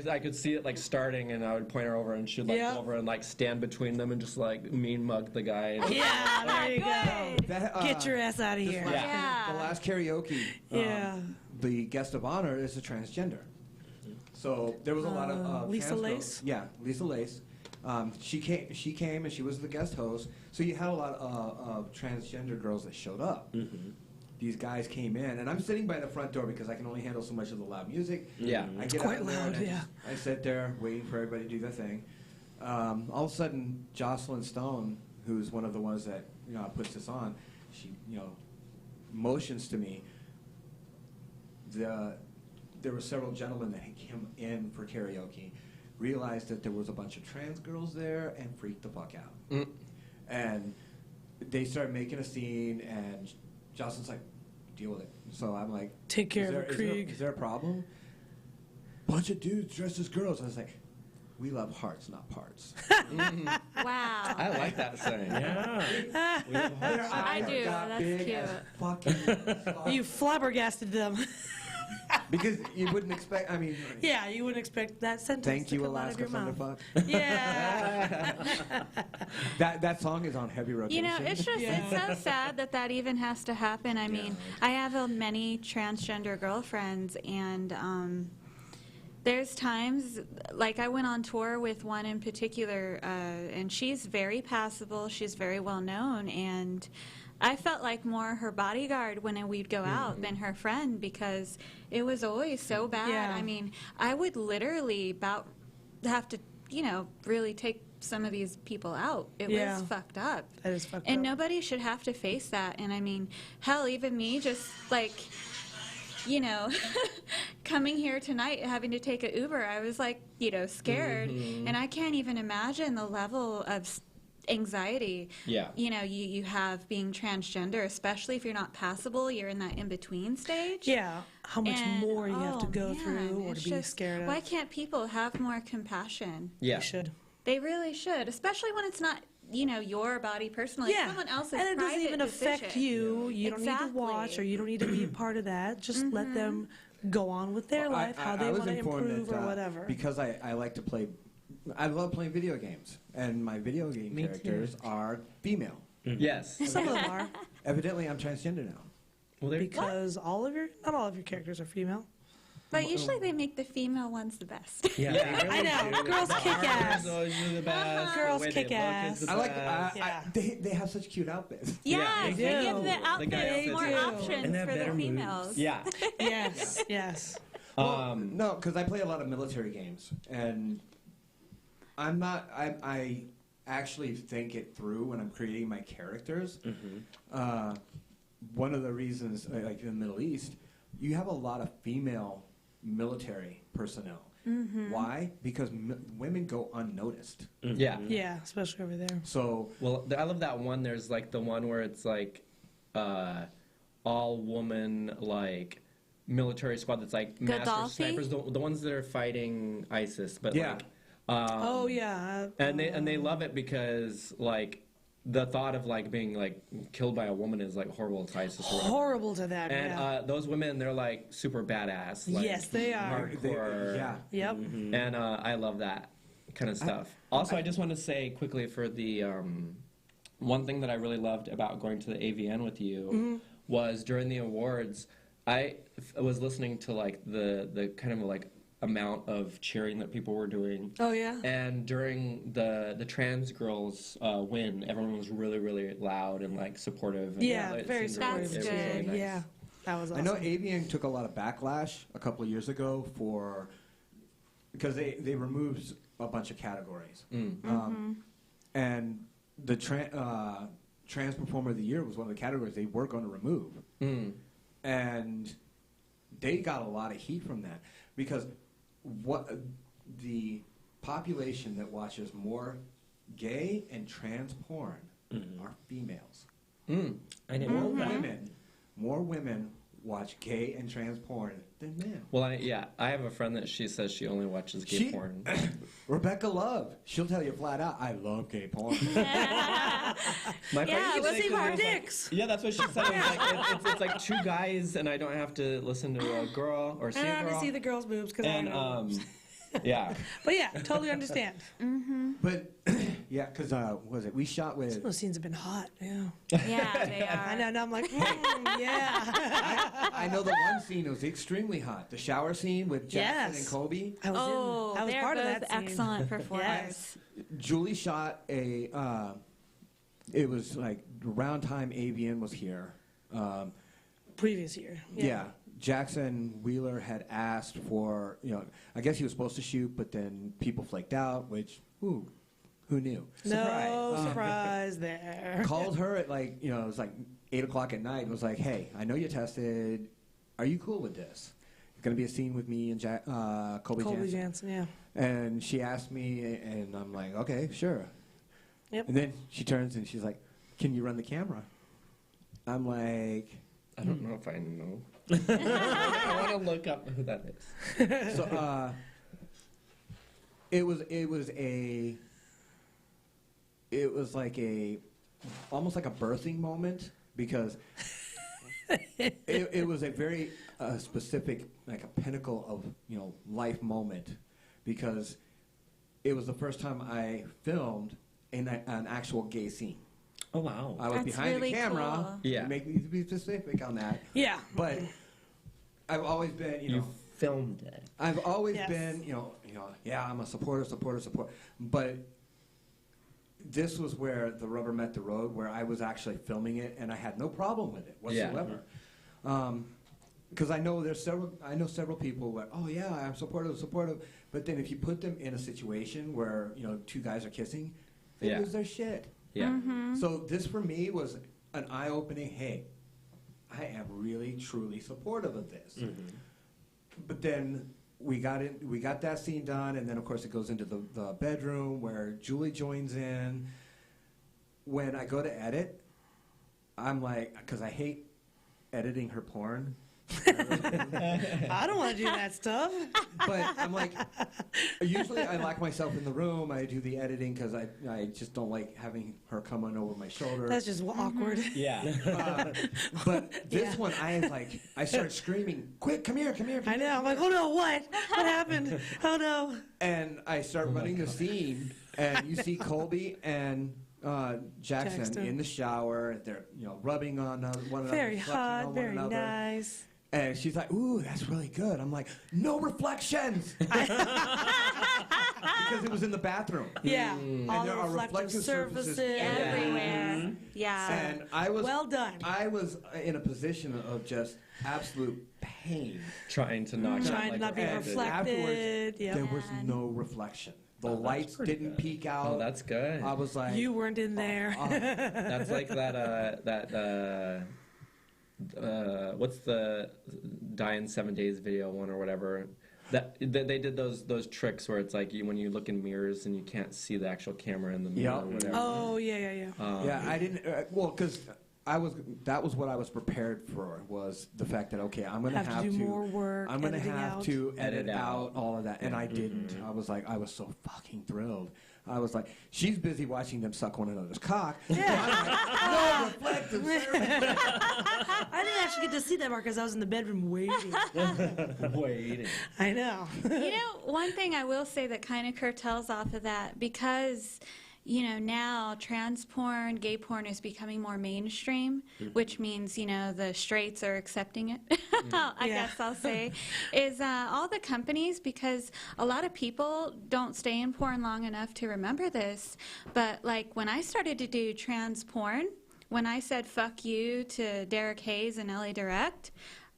I could see it like starting, and I would point her over, and she'd like Yep. go over and like stand between them and just like mean mug the guy. Yeah, there you go. That, Get your ass out of here. Yeah. The last karaoke, Yeah. the guest of honor is a transgender. So there was a lot of Lisa trans girls. Lace? Yeah, Lisa Lace. She came and she was the guest host. So you had a lot of transgender girls that showed up. These guys came in, and I'm sitting by the front door because I can only handle so much of the loud music. Yeah. I get quite out there loud, and yeah. I sit there waiting for everybody to do their thing. All of a sudden, Jocelyn Stone, who's one of the ones that puts this on, she motions to me. There were several gentlemen that came in for karaoke, realized that there was a bunch of trans girls there, and freaked the fuck out. And they started making a scene, and Jocelyn's like, deal with it. So I'm like, Take care of it, Krieg. Is there a problem? Bunch of dudes dressed as girls. I was like, we love hearts, not parts. Wow. I like that saying. Yeah. I do. That's cute. Fucking You flabbergasted them. because you wouldn't expect. I mean, Yeah, you wouldn't expect that sentence thank to you, come out of Alaska your mouth. Thunderfuck. Yeah. That song is on heavy rotation. You know, it's just it's so sad that that even has to happen. I mean, I have many transgender girlfriends, and there's times, like I went on tour with one in particular, and she's very passable, she's very well known, and I felt like more her bodyguard when we'd go out than her friend, because it was always so bad. Yeah. I mean, I would literally about have to, you know, really take some of these people out. It Yeah. was fucked up. That is fucked And up. nobody should have to face that. And I mean, hell, even me, just like, you know, coming here tonight, having to take an Uber, I was like, you know, scared. And I can't even imagine the level of anxiety, Yeah. you know, you have being transgender, especially if you're not passable, you're in that in-between stage. Yeah. How much And, more you have to oh, go man, through or it's to be just, scared of. why can't people have more compassion? Yeah. You should. They really should, especially when it's not, you know, your body personally. Yeah. Someone else's and it doesn't private even affect decision. you. You don't need to Exactly. watch or you don't need to be a part of that. Just let them go on with their life, how they I was want to informed improve that, or whatever. Because I like to play. I love playing video games, and my video game Me too. characters are female. Yes. Some of them are. Evidently, I'm transgender now. Well, there. Because not all of your characters are female. But usually they make the female ones the best. Yeah, Yeah. they really I know. do. Girls kick ass. Girls always do the best. Girls The way kick they look ass. is the I like. best. Yeah. They have such cute outfits. Yeah, they they do. give the The outfits guy more outfits. options And they have for the better moves. females. Yeah. Yes, yes. No, because I play a lot of military games, and I'm not. I actually think it through when I'm creating my characters. One of the reasons, like in the Middle East, you have a lot of female military personnel. Why? Because women go unnoticed. Yeah. Yeah, especially over there. So Well, I love that one. There's like the one where it's like all woman like military squad that's like master Gaddafi? snipers, the ones that are fighting ISIS. But Yeah. like, Oh yeah. and they love it because like the thought of like being like killed by a woman is like horrible to ISIS or whatever. Horrible to them. And yeah. those women, they're like super badass. Like, Yes, they are. Hardcore. yeah. Yep. And I love that kind of stuff. Also, I just want to say quickly for the one thing that I really loved about going to the AVN with you was during the awards, I was listening to like the kind of like amount of cheering that people were doing. Oh yeah. And during the trans girls win, everyone was really, really loud and like supportive. And, Yeah, it very seemed supportive. That's it was really good. nice. Yeah. That was awesome. I know Avian took a lot of backlash a couple of years ago because they removed a bunch of categories. And the Trans Performer of the Year was one of the categories they were going to remove. And they got a lot of heat from that because the population that watches more gay and trans porn are females. I didn't know that. More women watch gay and trans porn than men. Well, I have a friend that she says she only watches gay porn. Rebecca Love, she'll tell you flat out, I love gay porn. My friend Yeah, used to let's say see that our it was like- dicks. Yeah, that's what she said. It was like, it's like two guys, and I don't have to listen to a girl or see I a don't have girl. to see the girls' boobs because I and know. yeah, But yeah, totally understand. But, yeah, because, was it, we shot with, Those scenes have been hot. Yeah. Yeah, they are. I know. Now I'm like, yeah. I know the one scene was extremely hot. The shower scene with Jackson Yes. and Kobe. I was Oh, I was they're part of both that scene. excellent performers. Yes. Julie shot it was like around time Avian was here. Previous year. Yeah. Jackson Wheeler had asked for, I guess he was supposed to shoot, but then people flaked out, which, who knew? No surprise there. Called her at it was like 8 o'clock at night and was like, hey, I know you tested. Are you cool with this? It's going to be a scene with me and Colby Jansen. Yeah. And she asked me, and I'm like, okay, sure. Yep. And then she turns and she's like, can you run the camera? I'm like, I don't know if I know. I want to look up who that is. So it was like almost like a birthing moment, because it was a very specific, like a pinnacle of life moment, because it was the first time I filmed in an actual gay scene. Oh, wow. I was That's behind really the camera. cool. Yeah. You make me be specific on that. Yeah. But I've always been, You filmed it. I've always Yes. been, yeah, I'm a supporter. But this was where the rubber met the road, where I was actually filming it, and I had no problem with it whatsoever. Because I know several people where, oh yeah, I'm supportive. But then if you put them in a situation where two guys are kissing, they Yeah. lose their shit. Yeah. Mm-hmm. So this for me was an eye-opening. Hey, I am really truly supportive of this. Mm-hmm. But then we got that scene done, and then of course it goes into the bedroom where Julie joins in. When I go to edit, I'm like, because I hate editing her porn. I don't want to do that stuff. But I'm like, usually I lock myself in the room. I do the editing because I just don't like having her come on over my shoulder. That's just awkward. Yeah. But this Yeah. one, I started screaming, "Quick, come here!" I know. I'm like, oh no, what? What happened? Oh no. And I start running the scene, and you see Colby and Jackson Jackson. in the shower. They're rubbing on one another, Very flexing hot, on one very another. nice. And she's like, "Ooh, that's really good." I'm like, "No reflections," because it was in the bathroom. Yeah. All And the there are reflective reflective surfaces. surfaces Everywhere. Yeah. And I was Well done. I was in a position of just absolute pain. Trying to not Trying to not be And reflected. afterwards, Yep. there was no reflection. The Oh, that's lights pretty didn't good. peek out. Oh, that's good. I was like, You weren't in there. That's like what's the Die in 7 Days video one or whatever. That they did those tricks where it's like when you look in mirrors and you can't see the actual camera in the mirror Yep. or whatever. Oh yeah. yeah, I didn't. Because that was what I was prepared for, was the fact that I'm going to Have to do more work, I'm going to editing have out. to edit Edit out out. all of that, and I didn't. I was so fucking thrilled. I was like, she's busy watching them suck one another's cock. Yeah. I'm like, no reflective surface. I didn't actually get to see that part because I was in the bedroom waiting. Waiting. I know. One thing I will say that kind of curtails off of that, because now trans porn, gay porn is becoming more mainstream, which means, the straights are accepting it, I Yeah. guess I'll say, is all the companies, because a lot of people don't stay in porn long enough to remember this, but like when I started to do trans porn, when I said fuck you to Derek Hayes and LA Direct,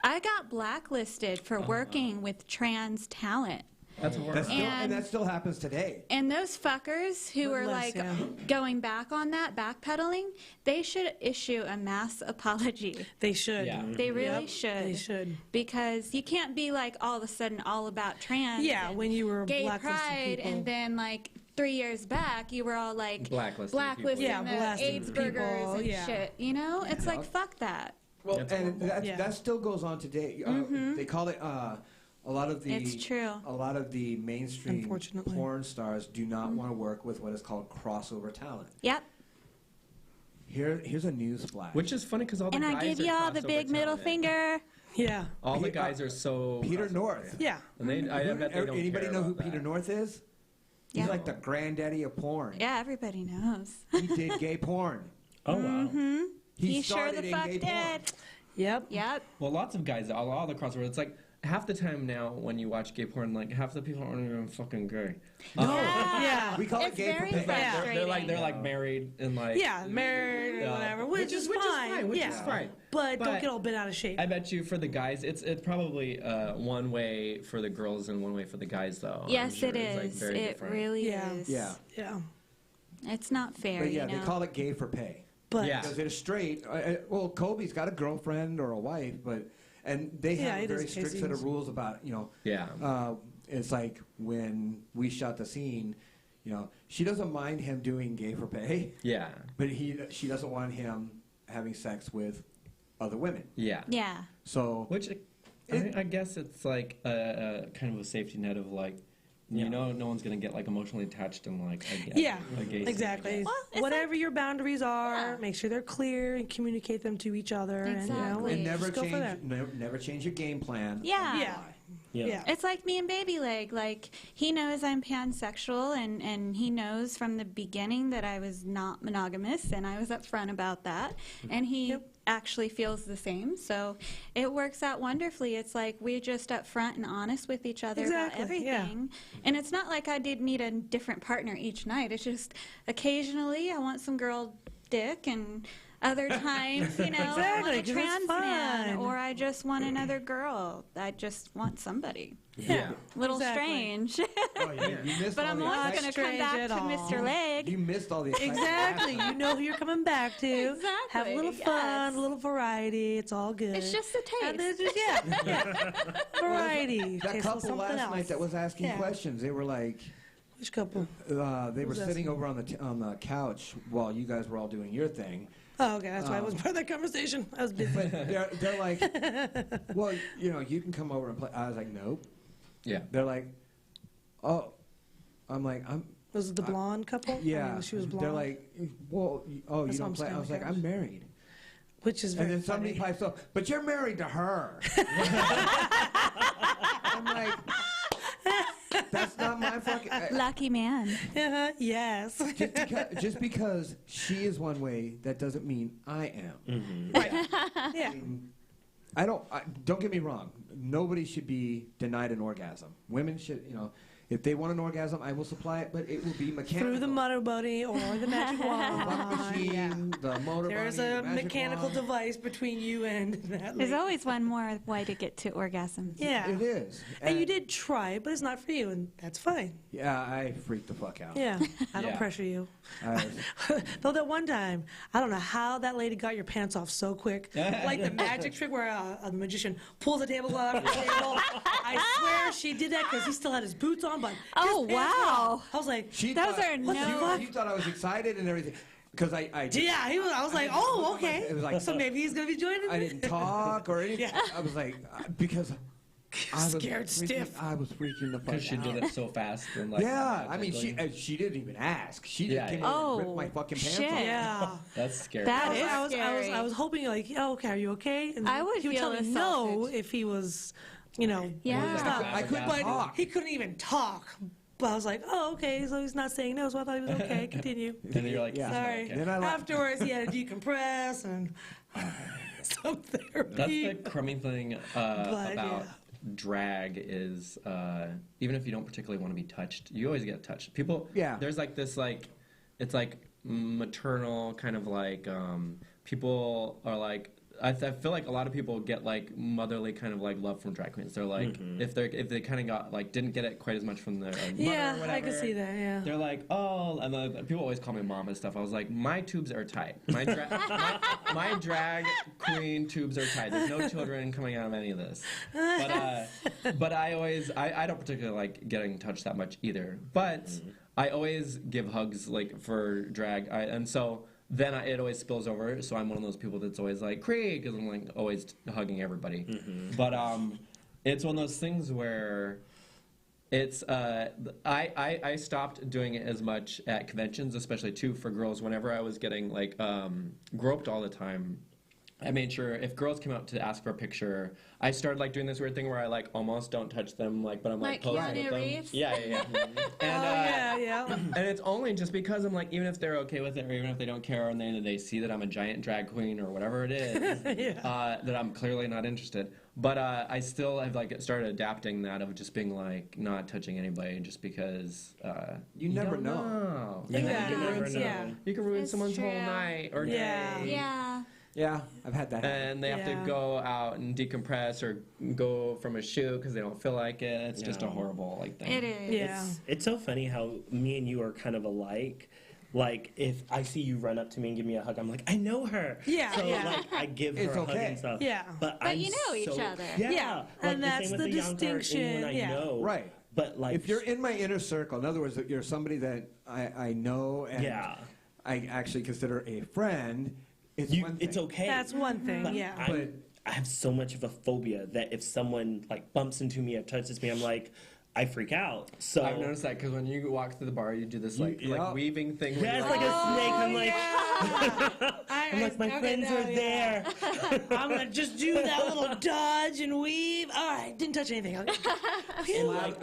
I got blacklisted for working with trans talent. That's horrible. And that still happens today. And those fuckers who But are less, like yeah. going back on that, backpedaling, they should issue a mass apology. They should. Yeah. They really Yep, should. They should. Because you can't be like all of a sudden all about trans. Yeah, and when you were gay blacklisting pride, people. and then like 3 years back, you were all like Blacklisting blacklisting people. Yeah, the blasting AIDS people, burgers and yeah. shit. It's like fuck that. Well, That's and horrible. Yeah. that still goes on today. They call it a lot of the. It's true. A lot of the mainstream Unfortunately. porn stars do not want to work with what is called crossover talent. Yep. Here's a news flash. Which is funny because all the And guys I give are y'all the crossover big middle talented. finger. Yeah. All the Pe- guys are so Peter crossover, North. Yeah. And I bet they don't Anybody care know who about Peter that. North is? He's Yeah. like the granddaddy of porn. Yeah, everybody knows. He did gay porn. Oh, wow. He sure started the in fuck gay porn. did. Yep. Yep. Well, lots of guys, all the crossover. It's like half the time now when you watch gay porn, like half the people aren't even fucking gay. Yeah. We call it It's gay for very pay. frustrating. They're like married and like Yeah, married or Yeah. whatever, which is fine. which yeah. is fine. But don't But- get all bent out of shape. I bet you for the guys, it's probably one way for the girls and one way for the guys though. I'm Yes, sure it it's, like, is. very It different. really Yeah. is. Yeah. Yeah. It's not fair. But yeah, you know? they call it gay for pay. But Yeah. Because they're straight. Well, Kobe's got a girlfriend or a wife, and they Yeah, have he a very does strict set casings. of rules about Yeah. it's like when we shot the scene, she doesn't mind him doing gay for pay, Yeah. but she doesn't want him having sex with other women. Yeah. Yeah. So Which I guess it's like a kind of a safety net of like, you know, no one's gonna get like emotionally attached and like a gay exactly. Well, it's Whatever your boundaries are, Yeah. make sure they're clear and communicate them to each other. Exactly. and never just go for that. change, never change your game plan. Yeah. Yeah. Yeah. It's like me and Baby Leg. Like, he knows I'm pansexual, and he knows from the beginning that I was not monogamous, and I was upfront about that. And he actually feels the same. So it works out wonderfully. It's like we're just upfront and honest with each other about Exactly, yeah. everything. And it's not like I did need a different partner each night. It's just occasionally I want some girl dick, and other times, you know, I want Exactly, a 'cause it's trans man, fun. or I just want another girl. I just want somebody. Yeah. Little Exactly. strange. Oh, you missed But all I'm the always Not going to come strange back at to all. Mr. Leg. You missed all the excitement. Exactly. You know who you're coming back to. Have a Exactly, little fun, yes. a little variety. It's all good. It's just a And taste. then variety. That Taste couple something last else. night that was asking Yeah. questions, they were like, Which couple? they were was sitting asking? over on the couch while you guys were all doing your thing. Oh, okay. That's why I wasn't part of that conversation. I was busy. They're like, well, you know, you can come over and play. I was like, nope. Yeah. They're like, oh, I'm like, Was it the blonde couple? yeah. I mean, she was blonde. They're like, well, oh, That's you why don't I'm play. I staying was with like, her. I'm married. Which is And very then somebody funny. pipes up, but you're married to her. I'm like, that's not my fucking. Lucky man. Yes. Just because she is one way, that doesn't mean I am. Yeah. Don't get me wrong. Nobody should be denied an orgasm. Women should, you know, if they want an orgasm, I will supply it, but it will be mechanical. Through the motor bunny or the magic The wand. butt machine, the motor There's bunny, a the magic mechanical wand. device between you and that There's lady. always one more way to get to orgasm. Yeah. It is. And you did try it, but it's not for you, and that's fine. Yeah, I freaked the fuck out. Yeah. I don't Yeah. pressure you. I- Though that one time, I don't know how that lady got your pants off so quick. Like the magic trick where a magician pulls a tablecloth off the table. I swear she did that because he still had his boots on, but his Oh, pants were wow. off. I was like, She Those thought, are What the no. fuck? You thought I was excited and everything. Because I yeah. I was like, oh, okay. It was like- so maybe he's gonna be joining I me. didn't talk or anything. Yeah. I was like, because I was Scared stiff. I was freaking the fuck Because she out. did it so fast and like. Yeah, I mean, magically. she didn't even ask. She Yeah, just came yeah. over and Oh, ripped my fucking pants shit. off. Yeah. That's scary. That is I scary. was hoping like, oh, okay, are you okay? And I would he would feel tell me no assaulted. if he was, you know, Yeah. stop. I couldn't But talk. he couldn't even talk. But I was like, oh, okay, so he's not saying no, so I thought he was okay. Continue. And you're like, Yeah. "This is Sorry. okay." Then I left. Afterwards, he had to decompress and some therapy. That's the crummy thing But, about yeah. drag is even if you don't particularly want to be touched, you always get touched. People, Yeah. there's like this like, it's like maternal kind of like people are like. I feel like a lot of people get like motherly kind of like love from drag queens. They're like if they kind of got like didn't get it quite as much from their mother Yeah, or whatever. I can see that, yeah. They're like, oh, and people always call me mom and stuff. I was like, my tubes are tight. My drag queen tubes are tight. There's no children coming out of any of this. But I don't particularly like getting touched that much either. But I always give hugs like for drag, and so. Then it always spills over, so I'm one of those people that's always like, Craig, because I'm like always hugging everybody. But it's one of those things where it's I stopped doing it as much at conventions, especially too for girls. Whenever I was getting like groped all the time, I made sure if girls came up to ask for a picture, I started like doing this weird thing where I like almost don't touch them, like, but I'm like Like posing Keanu with them. Reeves? Yeah. And, yeah. and it's only just because I'm like, even if they're okay with it, or even if they don't care, and they see that I'm a giant drag queen or whatever it is, that I'm clearly not interested. But I still have like started adapting that of just being like not touching anybody, just because You never don't know. And then Exactly. you can ruin, Yeah. you can ruin It's someone's whole true. night or Yeah. day. Yeah. Yeah, I've had that. happen. And they have Yeah. to go out and decompress or go from a shoot because they don't feel like it. It's just a horrible like thing. It is. Yeah. It's so funny how me and you are kind of alike. Like, if I see you run up to me and give me a hug, I'm like, I know her. Yeah, So, yeah. like, I give her It's a hug okay. and stuff. Yeah. But But I'm you know each so- other. Yeah. Yeah, Like, and the that's same with the the young card, distinction, anyone I yeah. know. Right. But, like... If you're in my inner circle, in other words, you're somebody that I know and Yeah. I actually consider a friend, it's okay. That's one thing, But yeah. I have so much of a phobia that if someone like bumps into me or touches me, I'm like, I freak out. So I've noticed that because when you walk through the bar, you do this like weaving thing. where yeah, you're it's like a snake. I'm like, I'm like my friends are there. I'm gonna just do that little dodge and weave. All right, didn't touch anything.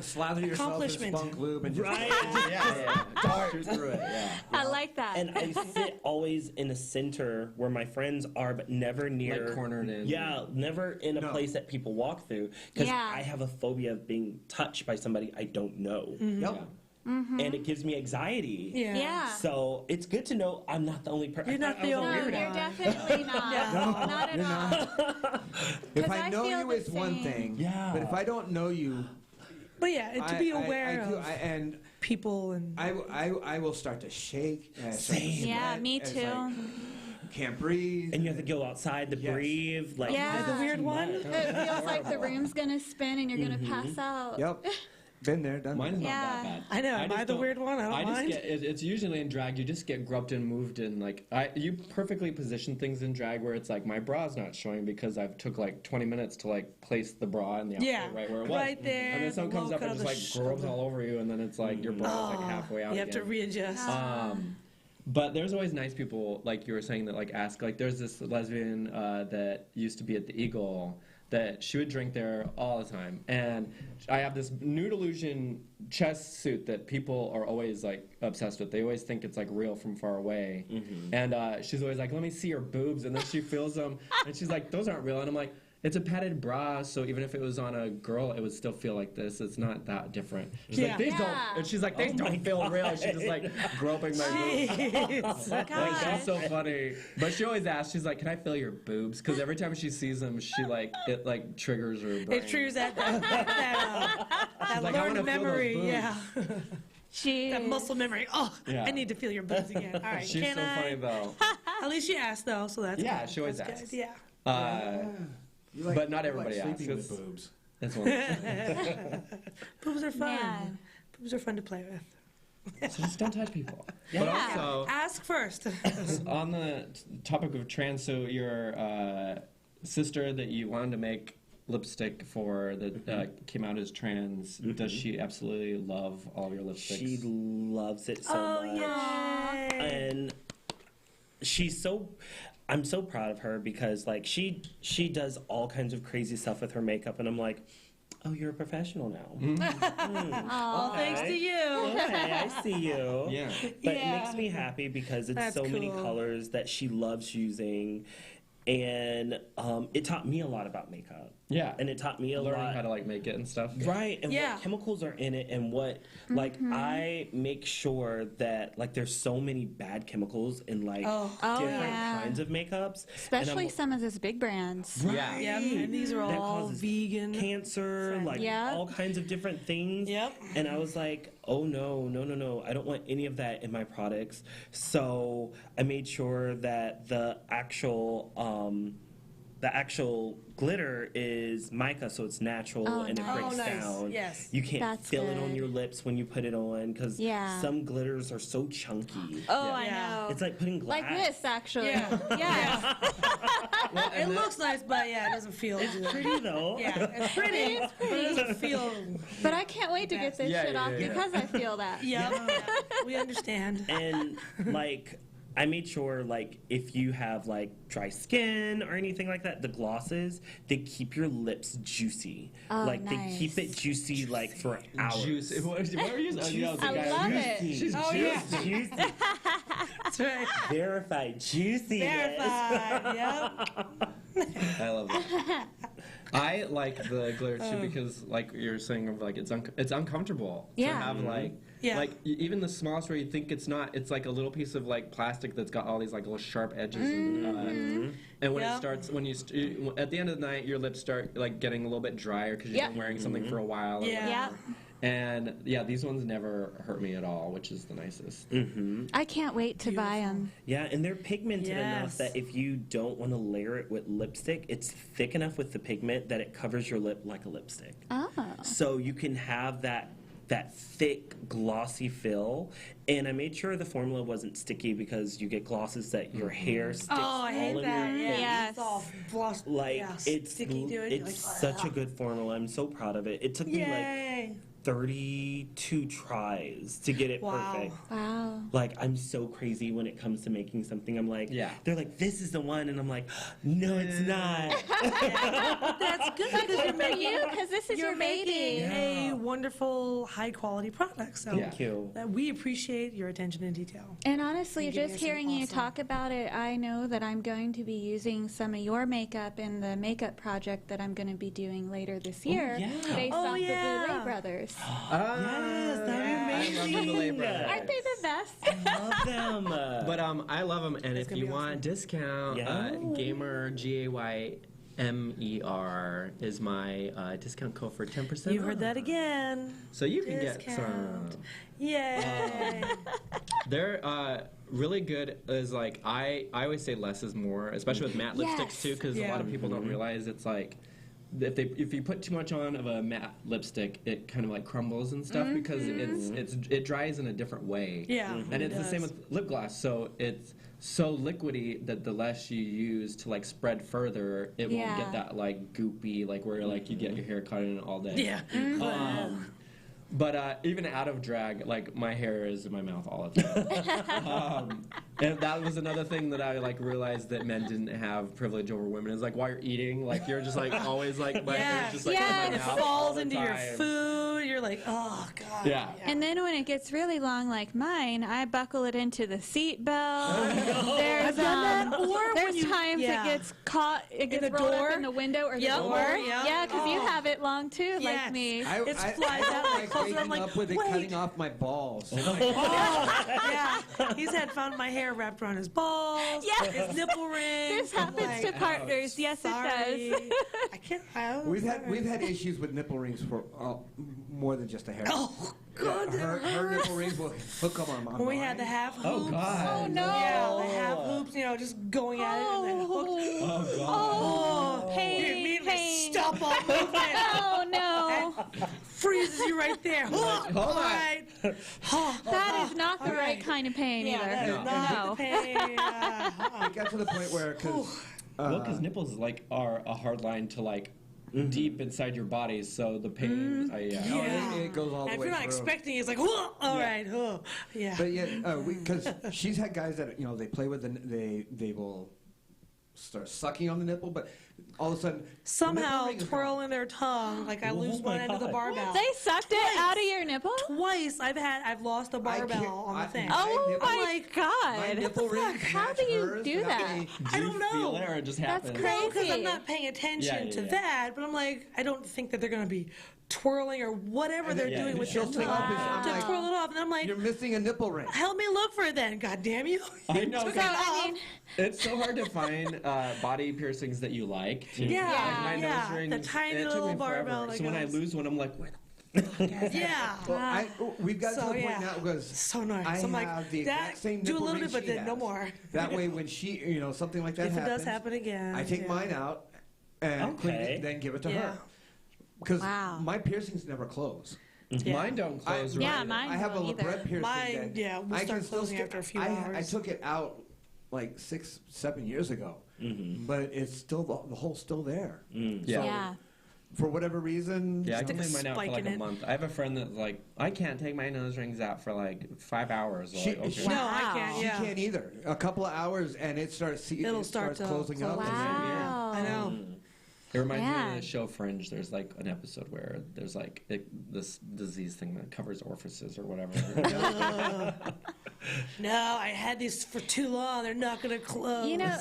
Slather yourself in Accomplishment. spunk lube and just Right. shoot through it. Yeah. I like that. And I sit always in a center where my friends are, but never near. Like cornered in. Yeah, never in a place that people walk through. Because Yeah. I have a phobia of being touched by somebody I don't know. Yep. And it gives me anxiety. yeah. So it's good to know I'm not the only person. You're not the No, only you're weirdo. definitely not. Not at all. If 'Cause I I know feel you, the it's one same. thing. Yeah. But if I don't know you, But yeah, to be aware do- of and people and I will start to shake. And I start to Same. Yeah, sweat, me and it's too. like, can't breathe. And you have to go outside to Yes. breathe. Like, Yeah. the weird one. It feels like the room's gonna spin and you're gonna pass out. Yep. Been there, done Mine's that. not Yeah. that bad. I know. Am I just the don't- weird one? I don't just mind. get. It's usually in drag. You just get grubbed and moved in. Like you perfectly position things in drag where it's like my bra's not showing because I've took like 20 minutes to like place the bra in the outfit Yeah, right where it was. right there, And then someone the comes up low and cut just of like the grubs all over you, and then it's like your bra's like halfway out. You have again. to readjust. But there's always nice people, like you were saying, that like ask. Like there's this lesbian that used to be at the Eagle that she would drink there all the time, and I have this Nude Illusion chest suit that people are always like obsessed with. They always think it's like real from far away, and she's always like, "Let me see your boobs," and then she feels them, and she's like, "Those aren't real," and I'm like, "It's a padded bra, so even if it was on a girl, it would still feel like this. It's not that different." She's Yeah. like, "These Yeah. don't," and she's like, "These don't feel real." She's just like groping my boobs. Jeez. Like, that's so Gosh. funny. But she always asks, she's like, "Can I feel your boobs?" Because every time she sees them, she like it like triggers her brain. It triggers that like, "I learned wanna feel those memory. boobs." Yeah, Jeez. that muscle memory. Oh, Yeah. I need to feel your boobs again. All right, She's can so I? funny though. At least she asked though, so that's Yeah, good. she always That's asks. good. Yeah. You like- But not you everybody like asks. sleeping with It's- boobs. That's one. Boobs are fun. Man. Boobs are fun to play with. So just don't touch people. Yeah. But also, Ask first. on the topic of trans, so your sister that you wanted to make lipstick for that came out as trans, does she absolutely love all of your lipsticks? she loves it so Oh, much. yay. And I'm so proud of her because like she does all kinds of crazy stuff with her makeup, and I'm like, oh, you're a professional now. All thanks to you. Okay, I see you. Yeah. But Yeah. it makes me happy because it's That's so many cool. colors that she loves using, and it taught me a lot about makeup. Yeah. And it taught me a Learning lot. how to like make it and stuff. Right, and Yeah. what chemicals are in it, and what like I make sure that like there's so many bad chemicals in like Oh. different yeah. kinds of makeups, Especially and some of those big brands. Yeah. Yeah, and these are that all causes vegan. cancer, like Yep. all kinds of different things. Yep. And I was like, oh no, I don't want any of that in my products. So I made sure that the actual glitter is mica, so it's natural Oh, and it nice. breaks Oh, nice. down. Yes. You can't That's feel it on good. your lips when you put it on because Yeah. some glitters are so chunky. Oh, Yeah. I Yeah. know. It's like putting glass. Like this, actually. Yeah. Yeah. It looks nice, but yeah, it doesn't feel. It's pretty though. Yeah, it's pretty, but it doesn't feel. But I can't wait to get this Yeah, shit yeah, off yeah. because I feel that. Yep. We understand. And like I made sure like if you have like dry skin or anything like that, the glosses, they keep your lips juicy. Oh, like they keep it nice. juicy like for hours. Juice. What are you using? I love it. Juicy. Oh, yeah. Juicy. That's right. Verified juicy. Verified. Yep. I love that. I like the glitter too because, like you're saying, of like it's uncomfortable to Yeah. have like Yeah. like even the smallest where you think it's not. It's like a little piece of like plastic that's got all these like little sharp edges. And when Yep. it starts, when you at the end of the night, your lips start like getting a little bit drier because you've Yep. been wearing something for a while. or Yeah. whatever. Yep. And yeah, these ones never hurt me at all, which is the nicest. I can't wait to buy them. Yeah, and they're pigmented enough Yes. that if you don't want to layer it with lipstick, it's thick enough with the pigment that it covers your lip like a lipstick. Oh. So you can have that that thick, glossy feel. And I made sure the formula wasn't sticky because you get glosses that your hair sticks all I hate in that. your Yeah, face. Yes. it's all floss, Like, yeah, it's sticky to it. You're like, such a good formula. I'm so proud of it. It took me like Yay. 32 tries to get it Wow. perfect. Wow. Like, I'm so crazy when it comes to making something. I'm like, Yeah. they're like, this is the one. And I'm like, no, it's not. That's good because you're For making you, because this is you're your making baby. a wonderful, high quality product. So Yeah. Thank you. we appreciate your attention to detail. And honestly, And giving just us some hearing you awesome- talk about it, I know that I'm going to be using some of your makeup in the makeup project that I'm going to be doing later this year, yeah. based Oh, off yeah. the Boulay Brothers. Yes, that'd be I love the amazing. Boulay Brothers. Aren't they the best? I love them. But I love them, and if gonna you be want discount, Yeah. Gamer GAYMER is my discount code for 10%. You heard that again. So you can get Discount. some. Yay. They're really good. Is like I always say less is more, especially with matte Yes. lipsticks too, because a Yeah. lot of people don't realize it's like. If you put too much on of a matte lipstick, it kind of like crumbles and stuff because it dries in a different way. Yeah, and it it's the same does. with lip gloss. So it's so liquidy that the less you use to like spread further, it won't Yeah. get that like goopy like where like you get your hair cut in it all day. Yeah. But even out of drag, like my hair is in my mouth all the time. And that was another thing that I like realized that men didn't have privilege over women. Is like while you're eating, like you're just like always like my hair's just like in my It mouth all falls the into your time. food. You're like, oh god. Yeah. And then when it gets really long like mine, I buckle it into the seat belt. There's I've done that. Or there's when you- times yeah. it gets caught, it gets the rolled door? up in the window or the Yep. door. Yep. Yeah, because you Oh. have it long too, Yes. like me. It flies out I like closer. I'm waking like, up with it wait. cutting off my balls. Oh, yeah. He's had found my hair wrapped around his balls. Yes. His nipple rings. This happens to partners. Yes, it Sorry. does. I can't. Oh, We've sorry. had issues with nipple rings for more than just a hair. Oh god. Her nipple rings will hook up on When we had the half hoops. Oh God. Oh no. Yeah, the half hoops. You know, just going at it and then hooked. Oh God. Oh, you Pain, immediately pain. stop all movement. Oh no. Freezes you right there. Hold All on. right. That is not the All right right. kind of pain Yeah, that either. is not No. the pain. It got to the point where, Well, because nipples like are a hard line to like deep inside your body, so the pain. Yeah. it goes all the And if way you're not through. expecting it, it's like, whoa, all right, oh, yeah. But yeah, because she's had guys that they play with they will start sucking on the nipple, but all of a sudden Somehow the nipple ring is twirling their tongue, like I lose my one end of the God. barbell. They sucked it out of your nipple? Twice I've lost a barbell on the thing. Oh nipple- my like, My god. nipple ring How match do you hers do without that? any- I don't know. Feel it or it just That's happens. crazy. No, because I'm not paying attention Yeah, to yeah. that, but I'm like, I don't think that they're going to be twirling or whatever they're yeah, doing with she'll their take off his- tongue I'm to like, twirl it off. And I'm like, You're missing a nipple ring. help me look for it then, God damn you. I know. Took So, it I off. mean, It's so hard to find body piercings that you like. Too. Yeah, like my yeah, nose rings. the tiny it took little me forever. barbell that So when I goes- lose one, I'm like, where Yeah. Well, we've got So, to the point yeah. now because So nice. I So I'm have like, the that, exact same do a nipple little ring bit, but she then no has. more. That way, when she, something like that If it happens, does happen again, I take yeah. mine out and clean Okay. it, then give it to Yeah. her. Because Wow. my piercings never close. Yeah. mine don't close I, right. Yeah, mine I have a don't either. labret piercing. Mine, that yeah, will I start can still closing stick- after a few I hours. took it out like 6-7 years ago, but it's still the hole's still there. Yeah. yeah. For whatever reason, Yeah, I Stick can a leave mine out for spike like in a it. month. I have a friend that's like, I can't take my nose rings out for like 5 hours. She- Like, okay. she- No, Wow. I can't. she Yeah. can't either. A couple of hours and it starts. It'll it start starts to closing close. up. Wow. I know. It reminds me Yeah. of the show Fringe. There's like an episode where there's like this disease thing that covers orifices or whatever. No, I had these for too long. They're not going to close. You know,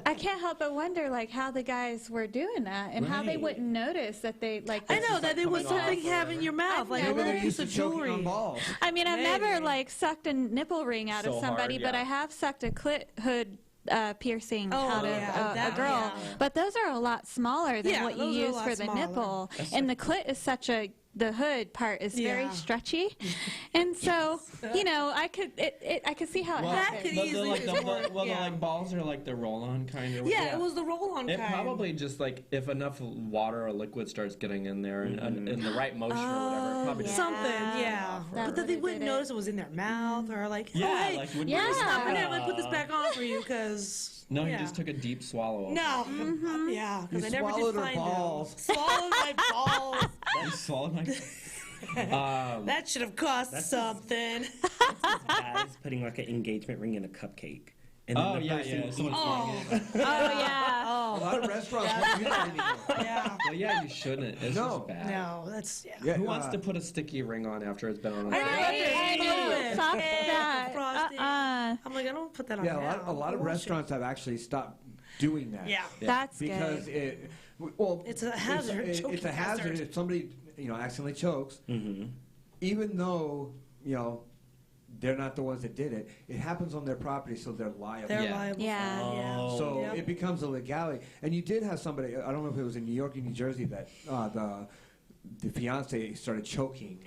I can't help but wonder, like, how the guys were doing that and how they Right. wouldn't notice that they, like, I know that it was coming off something you have or- in your mouth, like a never- little Maybe they're piece used of to choking jewelry. on balls. I mean, I've never, Maybe. like, sucked a nipple ring out So of somebody, hard, but yeah. I have sucked a clit hood piercing Oh, out of yeah, a that- girl. yeah. But those are a lot smaller than Yeah, what you those are a use lot for the smaller. nipple. And the clit is such a the hood part is very Yeah. stretchy, and so I could see how it That happened. could easily the like balls are like the roll-on kind of. Yeah, it was the roll-on It kind. probably just like if enough water or liquid starts getting in there and in the right motion or whatever, it probably just Something, yeah. That But then they would've wouldn't did it. notice it was in their mouth or like, yeah, oh, hey, like when Yeah. you stop it. Let me put this back on for you because. No, yeah. he just took a deep swallow. No. Yeah, because I never swallowed did her find balls. them. Swallowed my balls. You swallowed my. That should have cost something. Guys putting like an engagement ring in a cupcake. And then Oh, the yeah, person yeah, someone eats it. Oh yeah. A lot of restaurants won't do that anymore. Yeah. Well, yeah, you shouldn't. It's No. just bad. No, that's Yeah, Who wants to put a sticky ring on after it's been on? I a know. I know. Stop that. Frosting. I'm like, I don't put that on. Yeah, now. a lot of Wash it. restaurants have actually stopped doing that. Yeah. That's Because good. It's a hazard, It's choking a hazard hazard. if somebody accidentally chokes, even though they're not the ones that did it. It happens on their property, so they're liable. They're Yeah. liable. Yeah. For it, yeah. So Yep. it becomes a legality. And you did have somebody, I don't know if it was in New York or New Jersey, that the fiance started choking.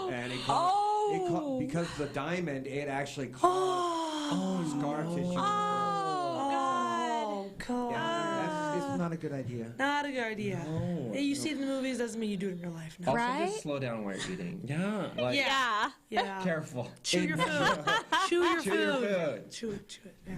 And it caused, because the diamond, it actually caused scar tissue. Oh, God. It's not a good idea. Not a good idea. Hey, you see it in the movies doesn't mean you do it in real life. No. Also, Right? just slow down while you're eating. Yeah. Like, Yeah. Yeah. careful. Chew your food. Chew your Chew your food. food. Chew it. Yeah.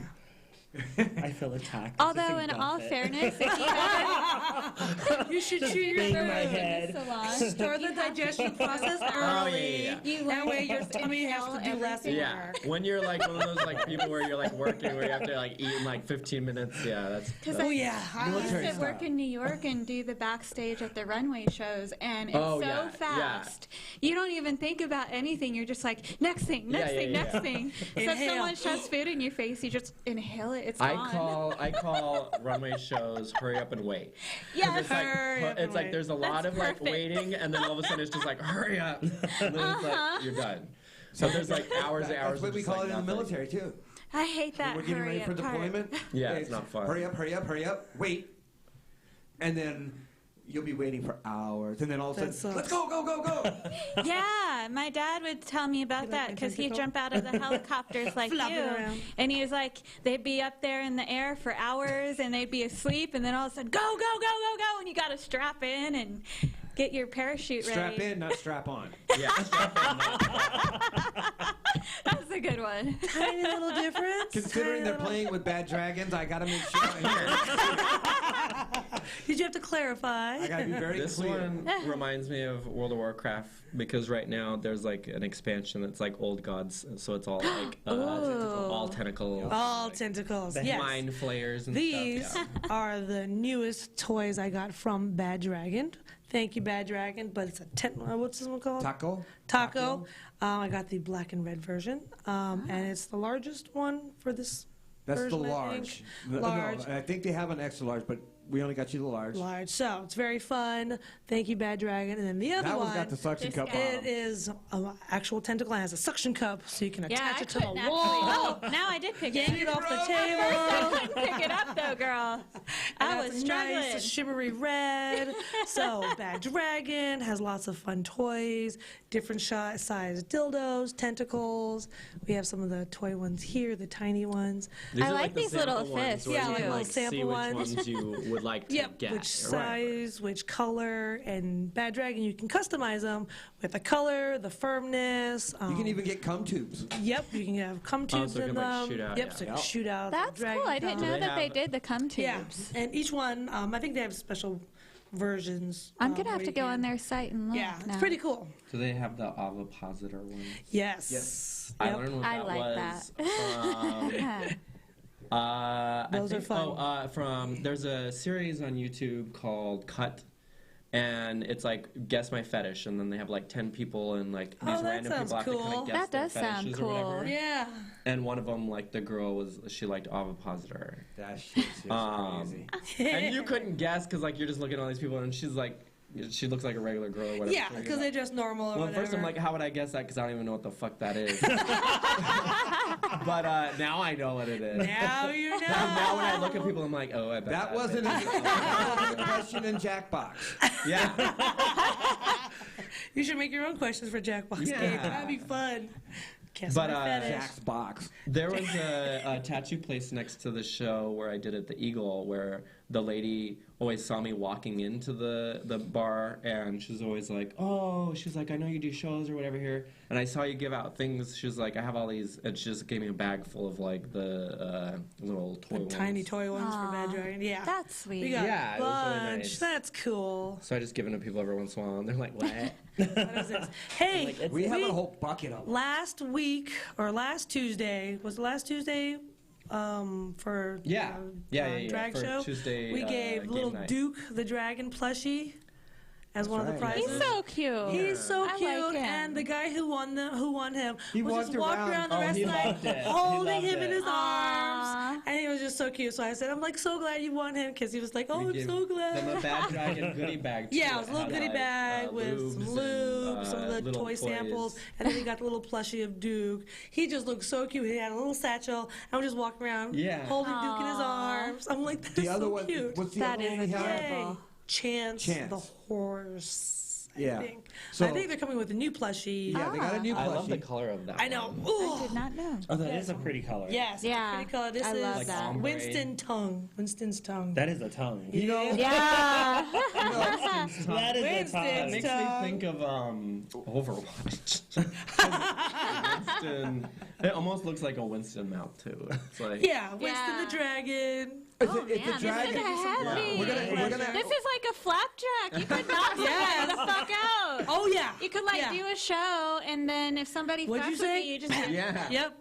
I feel attacked. Although, in all fairness, if you ever You should chew your bang food. my go to head. the salon, Start the digestion process early. yeah. you That learn way your to tummy has to inhale do less everything. Yeah, work. when you're like one of those like people where you're like working where you have to like eat in like 15 minutes. Yeah, that's. Because Oh, I yeah. Military used to work style. in New York and do the backstage at the runway shows, and it's Oh, so yeah, yeah. fast. You don't even think about anything. You're just like, next thing, next Yeah, thing, yeah, next yeah. thing. So if Inhale. someone shoves food in your face, you just inhale it. It's I gone. call runway shows hurry up and wait. 'Cause Yes. it's like, Hurry up and it's like wait. there's a lot That's of like perfect. waiting, and then all of a sudden it's just like hurry up, and then it's like you're done. So there's like hours and hours. That's what of we just, call like, it in the nothing. military, too. I hate that We're getting hurry ready for up part. deployment. Yeah, it's not fun. Hurry up, wait. And then you'll be waiting for hours. And then all of a That sudden, sucks. let's go. Yeah, my dad would tell me about You like that my because he'd tentacle? jump out of the helicopters like Flopping you. around. And he was like, they'd be up there in the air for hours and they'd be asleep, and then all of a sudden, go, and you got to strap in and get your parachute Strap ready. in, not strap on. Yeah. That's a good one. Tiny little difference. Considering they're playing with bad dragons, I got to make sure I hear. Did you have to clarify? I got to be very This clear. one reminds me of World of Warcraft because right now there's like an expansion that's like old gods, so it's all like all tentacles, All like, tentacles. the Yes. mind flayers and These stuff. are the newest toys I got from Bad Dragon. Thank you, Bad Dragon. But it's a what's this one called? Taco? I got the black and red version, and it's the largest one for this. That's the version, I large. think. No, Large. I think they have an extra large, but we only got you the large. Large. So it's very fun. Thank you, Bad Dragon. And then the other That one. one's got the suction This cup guy. It bottom. is an actual tentacle and has a suction cup, so you can Yeah, attach I it to the couldn't actually. wall. Oh, now I did pick Yank it it up. off the I table. couldn't pick it up though, girl. I And was it's struggling. nice, it's shimmery red. So Bad Dragon has lots of fun toys, different size dildos, tentacles. We have some of the toy ones here, the tiny ones. These I are like the these little sample ones fists, where yeah, you like can, little see sample which ones. ones you would like to Yep, get. which size, which color, and Bad Dragon, you can customize them with the color, the firmness. You can even get cum tubes. Yep, you can have cum tubes so it in can, like, them. shoot out, Yep, yeah. so you can Yep. shoot out. That's the dragon cool. I didn't cum. know they that they have- did the cum tubes. Yeah, and each one, I think they have special versions. I'm gonna have where to you go can- on their site and look. Yeah, it's now. pretty cool. Do they have the ovipositor ones? Yes. Yes. I Yep. learned what I that like was that. from. Those I are think, fun. From there's a series on YouTube called Cut, and it's like guess my fetish, and then they have like 10 people and like these Oh, that random sounds people have to kind cool. of guess That their does sound fetishes cool. or whatever. Yeah. And one of them, like the girl she liked ovipositor, That shit's just crazy. and you couldn't guess because like you're just looking at all these people, and she's like, she looks like a regular girl or whatever. Yeah, So you're because like- they're just normal or Well, at whatever. first I'm like, how would I guess that? Because I don't even know what the fuck that is. But now I know what it is. now you know. Now when I look at people, I'm like, oh, I bet That wasn't a question in Jackbox. Yeah. You should make your own questions for Jackbox Yeah. Game. That'd be fun. Guess But, my fetish. Jack's box. There was a tattoo place next to the show where I did at the Eagle, where the lady always saw me walking into the bar, and she's always like, "Oh," she's like, "I know you do shows or whatever here, and I saw you give out things." She's like, "I have all these," and she just gave me a bag full of like the little toy The ones. tiny toy ones for Aw, Bad Dragon. Yeah. That's sweet. We got Yeah, a it was really bunch. nice. That's cool. So I just give it to people every once in a while, and they're like, "What?" What is this? Hey, We have a whole bucket of them. last week or last Tuesday, was it last Tuesday? For Yeah. Yeah, drag for show. Tuesday, We gave game little night. Duke the dragon plushie as one of the right. prizes. He's so cute. He's so I cute, like him. and the guy who won him He was just walked walking around around. the Oh, rest he of the night, loved it. He holding loved him in it. his Aw. arms, and he was just so cute. So I said, "I'm like so glad you won him," because he was like, "Oh, We I'm gave so them glad." a Bad Dragon goodie bag. Too. Yeah, it was a little had, goodie like, bag with some lube, and, some of the little toy toys. samples, and then he got the little plushie of Duke. He just looked so cute. He had a little satchel, and we're just walking around Yeah. holding Duke in his Aw. arms. I'm like, that's The other so one, cute. what's the That other is one we have? adorable. Yay. Chance Chance. the horse. Yeah. I think. So- I think they're coming with a new plushie. Yeah, they got a new I love the plushie. color of that. I know. one. Ooh. I did not know. Oh, that is a pretty color. Yes. Yeah, Pretty color. This I is love Like that. ombre. Winston tongue. Winston's tongue. That is a tongue. You know, Yeah. That is a Winston's tongue. It makes tongue. me think of Overwatch. Winston. It almost looks like a Winston mouth too. It's like Yeah, Winston Yeah. the dragon. it's Oh a, it's man, a dragon. this is heavy. We're gonna This is like a flapjack. You could knock Yes. somebody the fuck out. Oh yeah. You could like Yeah. do a show, and then if somebody What'd fucks you say? with you, you just yeah. Yep.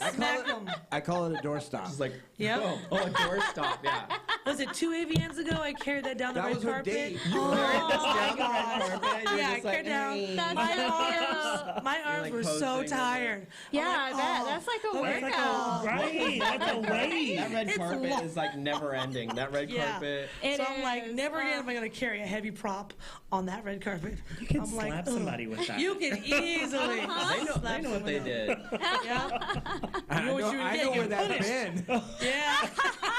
I call Smack it, 'em. I call it a doorstop. It's like Yep. boom. Oh, a doorstop. Yeah. Was it 2 AVNs ago? I carried that down the That red was her carpet. date. Oh my Down the red gosh. carpet, you're Yeah, I just like, carried down. "Hey." That's My so arms, my arms like were so posing tired. Yeah, I'm I like, bet. oh, That's like a okay. workout. Right, that's a weight. That red It's carpet long. is like never ending. That red Yeah. carpet. It So I'm like, is. never again am I going to carry a heavy prop on that red carpet. You can I'm slap like, somebody with that. You can easily. They know what they did. Yeah. I know what you I did, know you where that's put it. been. Yeah.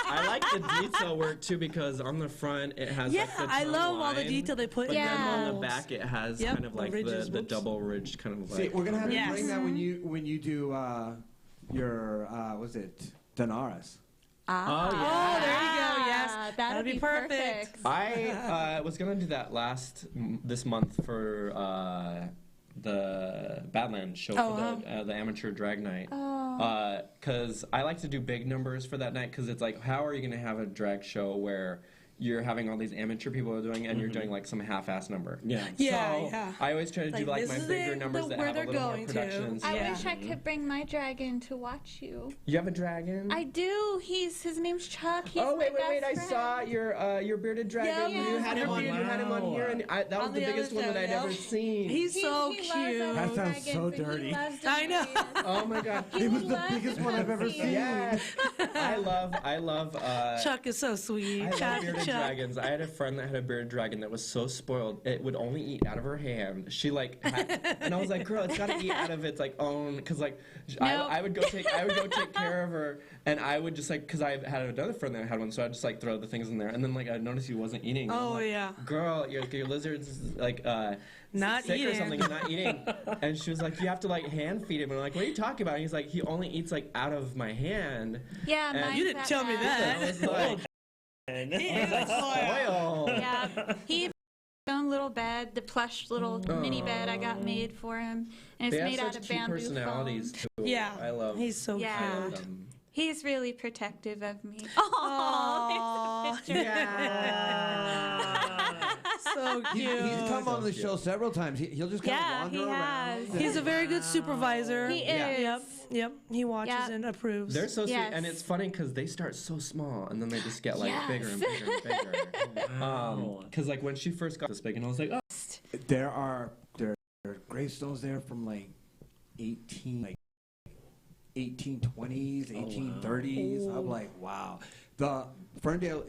I like the detail work too because on the front it has Yeah, like the I tongue love all the line, detail they put but in then on the molds. back it has Yep, kind of the like ridges, the whoops. double ridge kind of like. See, we're gonna have Yes. to bring that when you do your was it Danaris? Ah. Oh, there you go. Yes. That'd be perfect. I was gonna do that this month for the Badlands show Oh, for the amateur drag night. Oh. Because I like to do big numbers for that night because it's like, how are you gonna have a drag show where you're having all these amateur people are doing and you're doing like some half-ass number? Yeah. Yeah, So yeah. I always try to do Like, like this my is bigger it, numbers that where have a they're little more going to. production. I Yeah. wish I could bring my dragon to watch you. You have a dragon? I do. His name's Chuck. He's Oh my wait! I best saw friend. your bearded dragon. Yeah, you had him on. yeah. You had him on here, and that was On the the biggest other one that show, I'd yeah. ever seen. He's so He loves cute. other That sounds dragons, so and he dirty. loves I know. dragons. Oh my god! It was the loves biggest one I've ever pussy. seen. Yes, I love. Chuck is so sweet. I love Chuck, bearded Chuck. dragons. I had a friend that had a bearded dragon that was so spoiled it would only eat out of her hand. She like, had, and I was like, girl, it's got to eat out of its like own, because like, Nope. I would go take care of her, and I would just like, because I had another friend that had one, so I'd just like throw the things in there, and then like I noticed he wasn't eating. and I'm Oh, like, yeah. girl, your lizard's like Not sick eating. or something, and not eating. And she was like, you have to like hand feed him. And I'm like, what are you talking about? And he's like, he only eats like out of my hand. Yeah, And- mine's You didn't tell me bad. And I was like, He is spoiled. spoiled. Yeah, he has his own little bed, the plush little mini bed I got made for him, and it's They made have out such of cute bamboo personalities foam. too. Yeah. I love. He's so Yeah. I love cute. them. He's really protective of me. Aw. There's a picture. So cute. He's come on the cute. show several times. He'll just kind Yeah, of he wander around. has. and- He's a very good supervisor. He Yeah. is. Yep. He watches Yep. and approves. They're so sweet, Yes. and it's funny because they start so small, and then they just get like Yes. bigger and bigger and bigger. Wow. Because like when she first got this big, and I was like, oh, There are gravestones there from like 1820s, 1830s. I'm like, wow. The Ferndale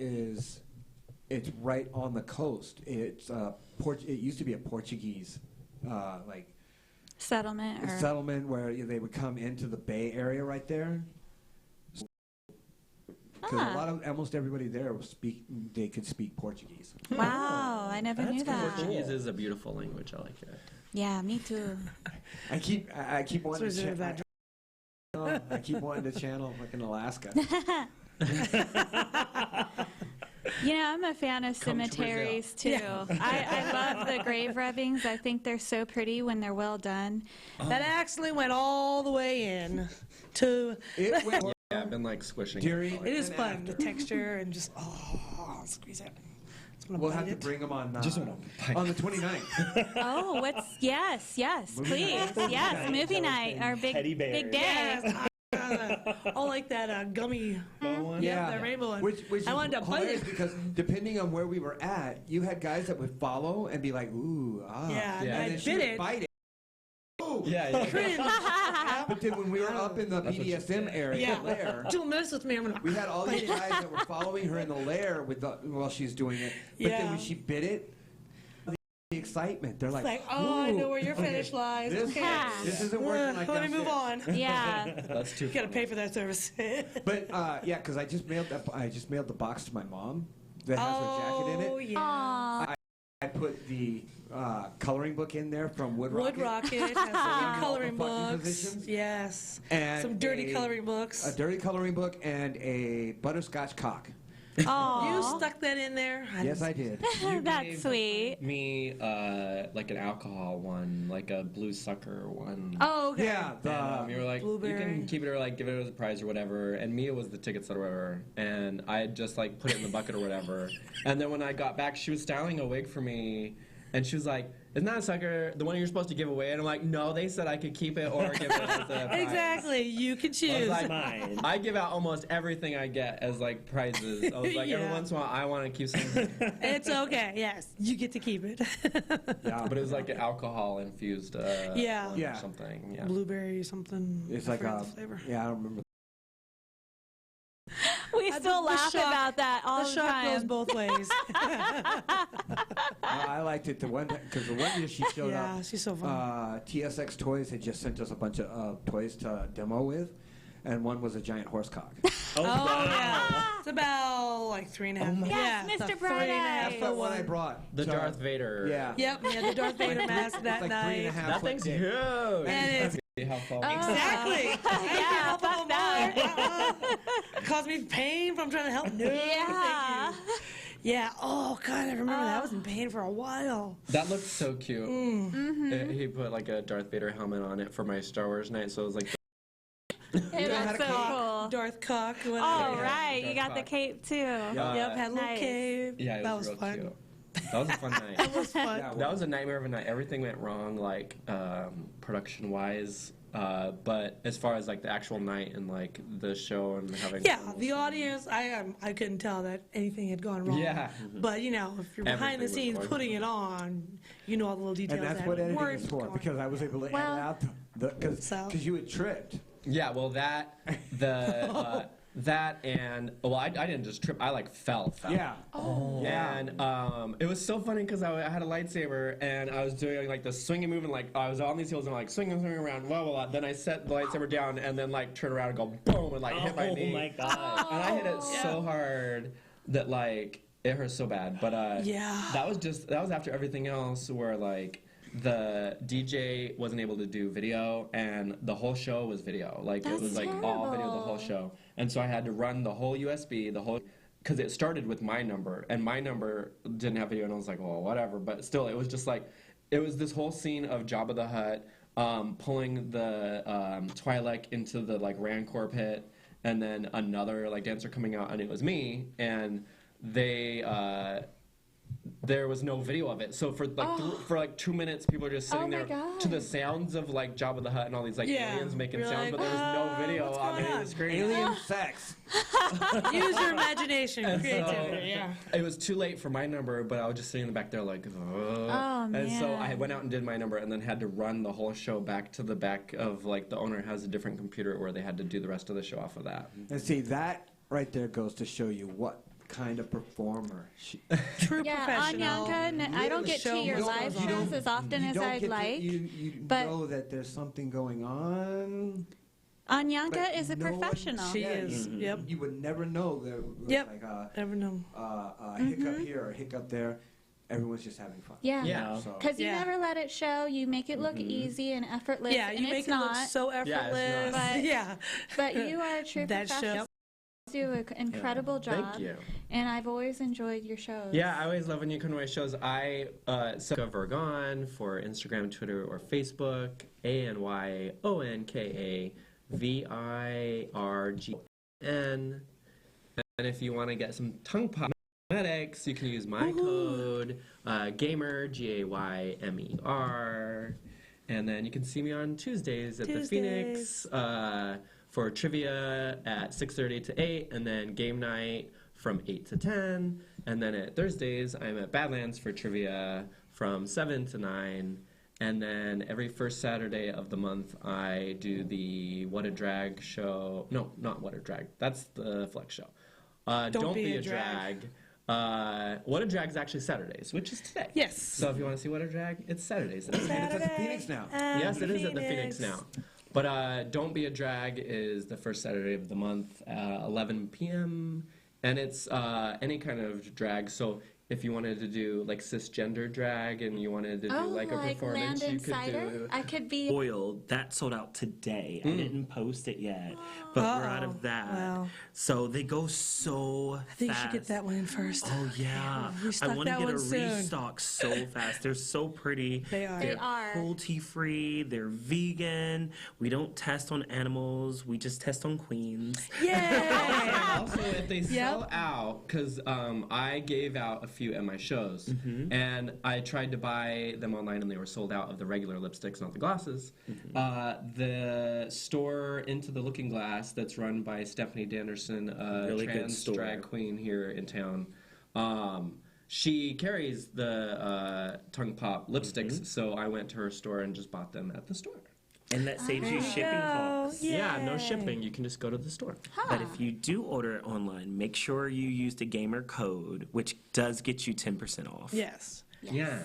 it's right on the coast. It's it used to be a Portuguese like Settlement. Or, settlement where they would come into the Bay Area right there. because almost everybody there they could speak Portuguese. Wow, I never knew that. Portuguese is a beautiful language. I like it. Yeah, me too. I keep wanting to I keep wanting to channel fucking Alaska. You know, I'm a fan of cemeteries too. I love the grave rubbings. I think they're so pretty when they're well done. That actually went all the way in to. It went Yeah, I've been like squishing during. it. It is fun, the texture and just squeeze it. We'll have to bring them on. On the 29th. Oh, yes, please, yes, movie night, our Teddy big bears. day. Yes, I like that gummy. Yeah, that rainbow one. Which I wanted to bite hilarious it. because depending on where we were at, you had guys that would follow and be like, "Ooh, ah," Yeah, and Yeah. I and then she bit would it. bite it. Ooh. Yeah. Cringe. But then when we were up in the BDSM area, lair, Don't mess with me. I'm gonna. we had all these guys that were following her in the lair while she's doing it. But then when she bit it, the excitement, they're like, It's like, I know "Ooh, where your finish lies. This, Okay. this isn't working like Let me move downstairs." on. Yeah. That's too You gotta funny. pay for that service. But yeah, because I just mailed the box to my mom that has her jacket in it. yeah. Aw. I put the coloring book in there from Wood Wood Rocket. Rocket has some coloring fucking books. positions. Yes. And Some dirty coloring books. A dirty coloring book and a butterscotch cock. You Aw. stuck that in there? Yes, I did. You That's gave sweet. Me, like an alcohol one, like a blue sucker one. Oh, okay. Yeah, And you were like, you Blueberry. can keep it or like give it as a prize or whatever. And Mia was the tickets or whatever. And I had just like put it in the bucket or whatever. And then when I got back, she was styling a wig for me. And she was like, "Isn't that a sucker? The one you're supposed to give away?" And I'm like, "No, they said I could keep it or give it as a prize." Exactly. You can I was choose. like, Mine. I give out almost everything I get as like prizes. I was like, every Yeah. once in a while, I want to keep something. It's okay. Yes, you get to keep it. Yeah, But it was like an alcohol infused Yeah. one Yeah. or something. Yeah. Blueberry something. it's I like forgot the flavor. yeah, I don't remember. We still the laugh shock- about that all The the shock goes time. both ways. I liked it the one because the one year she showed Yeah, up. she's so fun. TSX Toys had just sent us a bunch of toys to demo with, and one was a giant horse cock. Oh, wow. Yeah. It's about like 3.5. Yes, yeah, Mr. the Bright 3.5 Eyes. foot That's what I one. brought. The So, Darth Vader. Yeah. Yep, yeah, the Darth Vader mask that like night. 3.5 That foot thing's dick. huge. And it's How far? exactly. Yeah, fuck that. Caused me pain from trying to help. No, Yeah. thank you. Yeah. Oh God, I remember that. I was in pain for a while. That looked so cute. Mm. He put like a Darth Vader helmet on it for my Star Wars night, so it was like. It had was a so cape? cool. Darth Cock. Whatever. Oh, Yeah. right. You got the Darth cape too. Yep, had a little Nice. cave. Yeah, it that was was real fun. cute. That was a fun night. That was fun. Yeah, That was a nightmare of a night. Everything went wrong, like production wise. But as far as like the actual night and like the show and having Yeah, fun was the fun. audience, I couldn't tell that anything had gone wrong. Yeah. But, you know, if you're behind the Everything was scenes going putting it on, you know all the little details And that's that what editing weren't is for, going. because I was able to Well- edit out because So- you had tripped. Yeah, well, that and I didn't just trip. I like fell. Yeah. Oh. Yeah. And it was so funny because I had a lightsaber and I was doing like the swinging move and like I was on these heels and like swinging around, blah blah blah. Then I set the lightsaber down and then like turn around and go boom and like hit my knee. Oh my god. And I hit it so hard that like it hurt so bad. But Yeah. that was after everything else where like the DJ wasn't able to do video and the whole show was video. Like it That's was like all video the whole terrible. show. And so I had to run the whole USB, because it started with my number and my number didn't have video and I was like, well, whatever. But still, it was just like, it was this whole scene of Jabba the Hutt pulling the Twi'lek into the like Rancor pit and then another like dancer coming out and it was me and they there was no video of it. So for like 2 minutes, people are just sitting Oh my there God. to the sounds of like Jabba the Hutt and all these like Yeah. aliens making You're sounds, like, but there was no video what's on going any of on? the screen. Alien sex. Use your imagination, And so, creativity. Yeah. it was too late for my number, but I was just sitting in the back there like, Oh, and so man. I went out and did my number and then had to run the whole show back to the back of like the owner has a different computer where they had to do the rest of the show off of that. And see, that right there goes to show you what kind of performer she True Yeah, professional. Anyanka, I don't get to Show your must live go on. shows as often you as don't I'd get to- like. you but- know that there's something going on. Anyanka But is a no one- professional. She is. Yep. You would never know there was Yep. like Never know. a hiccup here or a hiccup there. Everyone's just having fun. Yeah. Yeah. So, Because you Yeah. never let it show. You make it look easy and effortless. Yeah, and you make it's it look not. so Yeah, it's effortless. not. But- yeah. But you are a true That professional. You do an incredible job. Thank you. And I've always enjoyed your shows. Yeah, I always love when you come to my shows. I so Virgon for Instagram, Twitter, or Facebook. ANYONKAVIRGN. And if you want to get some Tongpop Cosmetics, you can use my code GAMER GAYMER. And then you can see me on Tuesdays at the Phoenix for trivia at 6:30 to 8, and then game night from 8 to 10. And then at Thursdays, I'm at Badlands for trivia from 7 to 9. And then every first Saturday of the month, I do the What a Drag show. No, not What a Drag. That's the Flex show. Don't be a drag. What a Drag is actually Saturdays, which is today. Yes. So if you want to see What a Drag, it's Saturdays. and it's at the Phoenix now. Yes, it is at the Phoenix now. But Don't Be a Drag is the first Saturday of the month, 11 p.m. And it's any kind of drag. So if you wanted to do like cisgender drag and you wanted to do like a performance, Land you could Insider? do. I could be. Oiled, that sold out today. I didn't post it yet, but we're out of that. Wow. So they go so I think fast. you should get that one in first. Oh yeah, Restock I want to that get a one soon. restock so fast. They're so pretty. They are. They They're are. cruelty free. They're vegan. We don't test on animals. We just test on queens. Yay! Also, if they sell out, because I gave out a few at my shows, and I tried to buy them online, and they were sold out of the regular lipsticks, not the glosses. The store Into the Looking Glass, that's run by Stephanie Danderson, a Really good trans store. drag queen here in town. She carries the Tongpop lipsticks, so I went to her store and just bought them at the store. And that saves you shipping costs. Yeah, no shipping. You can just go to the store. But if you do order it online, make sure you use the gamer code, which does get you 10% off. Yes. Yeah.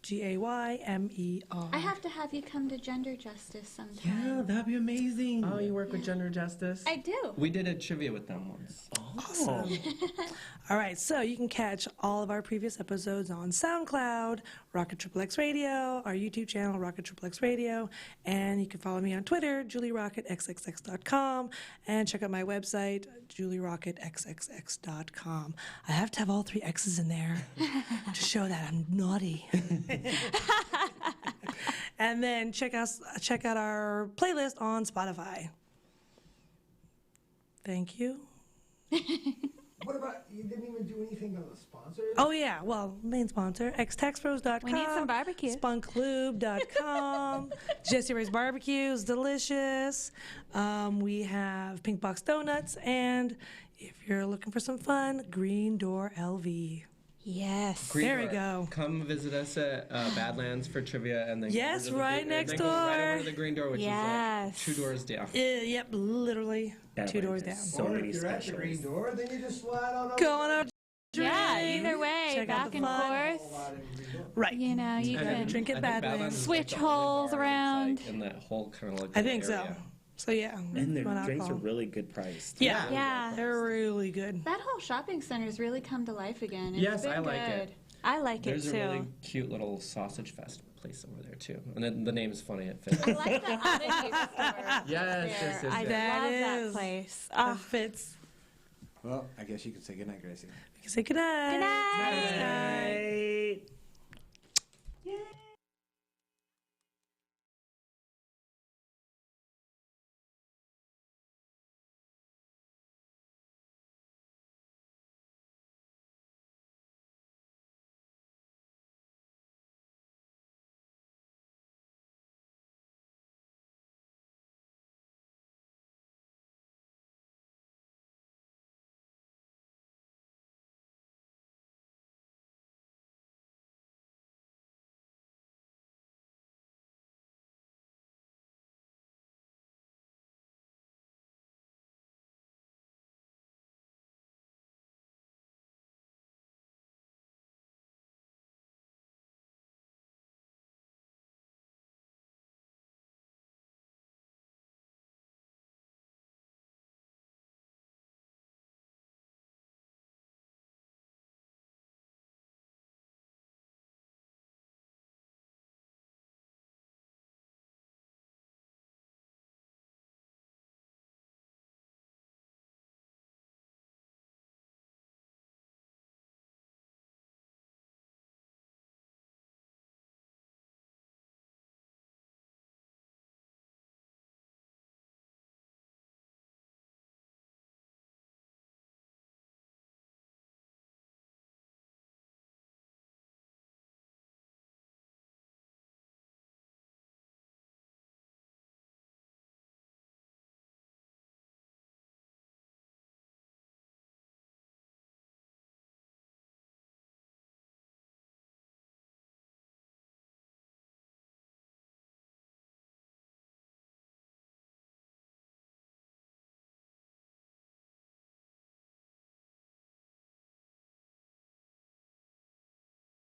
GAYMER. I have to have you come to Gender Justice sometime. Yeah, that'd be amazing. Oh, you work with Gender Justice? I do. We did a trivia with them once. Awesome. All right, so you can catch all of our previous episodes on SoundCloud, Rocket Triple X Radio, our YouTube channel, Rocket Triple X Radio, and you can follow me on Twitter, JulieRocketXXX.com, and check out my website, JulieRocketXXX.com. I have to have all 3 X's in there to show that I'm naughty. And then check out our playlist on Spotify. Thank you. What about, you didn't even do anything on the sponsors? Oh, yeah. Well, main sponsor, xtaxpros.com. We need some barbecue. Spunklube.com. Jessie Ray's Barbecue is delicious. We have Pink Box Donuts. And if you're looking for some fun, Green Door LV. Yes. There we go. Come visit us at Badlands for trivia, and then Yes, go over to right the, next and then go right door. over to the Green Door, which Yes. is 2 doors down. Yep, literally That 2 way doors there's down. So Or many if you're at the Green specials. Door, then you just slide on over. Going up. Yeah, either way, Check out back the and fun. forth. Right. You know, you And can drink at I think Badlands. is Switch like the only holes bar that's, around. like, in that whole kind of like I think so. area. So, yeah. And their fun drinks are alcohol. really good priced. Yeah. Yeah. They're really good. That whole shopping center's really come to life again. It's Yes, been I like good. it. I like There's it a too. really cute little sausage fest place over there too, and then the name's funny. It fits. I like the oddity store. Yes, there. yes, yes, I yes. That love that is- place. That Oh, fits. Well, I guess you can say goodnight, Gracie. We can say goodnight. good night. Bye.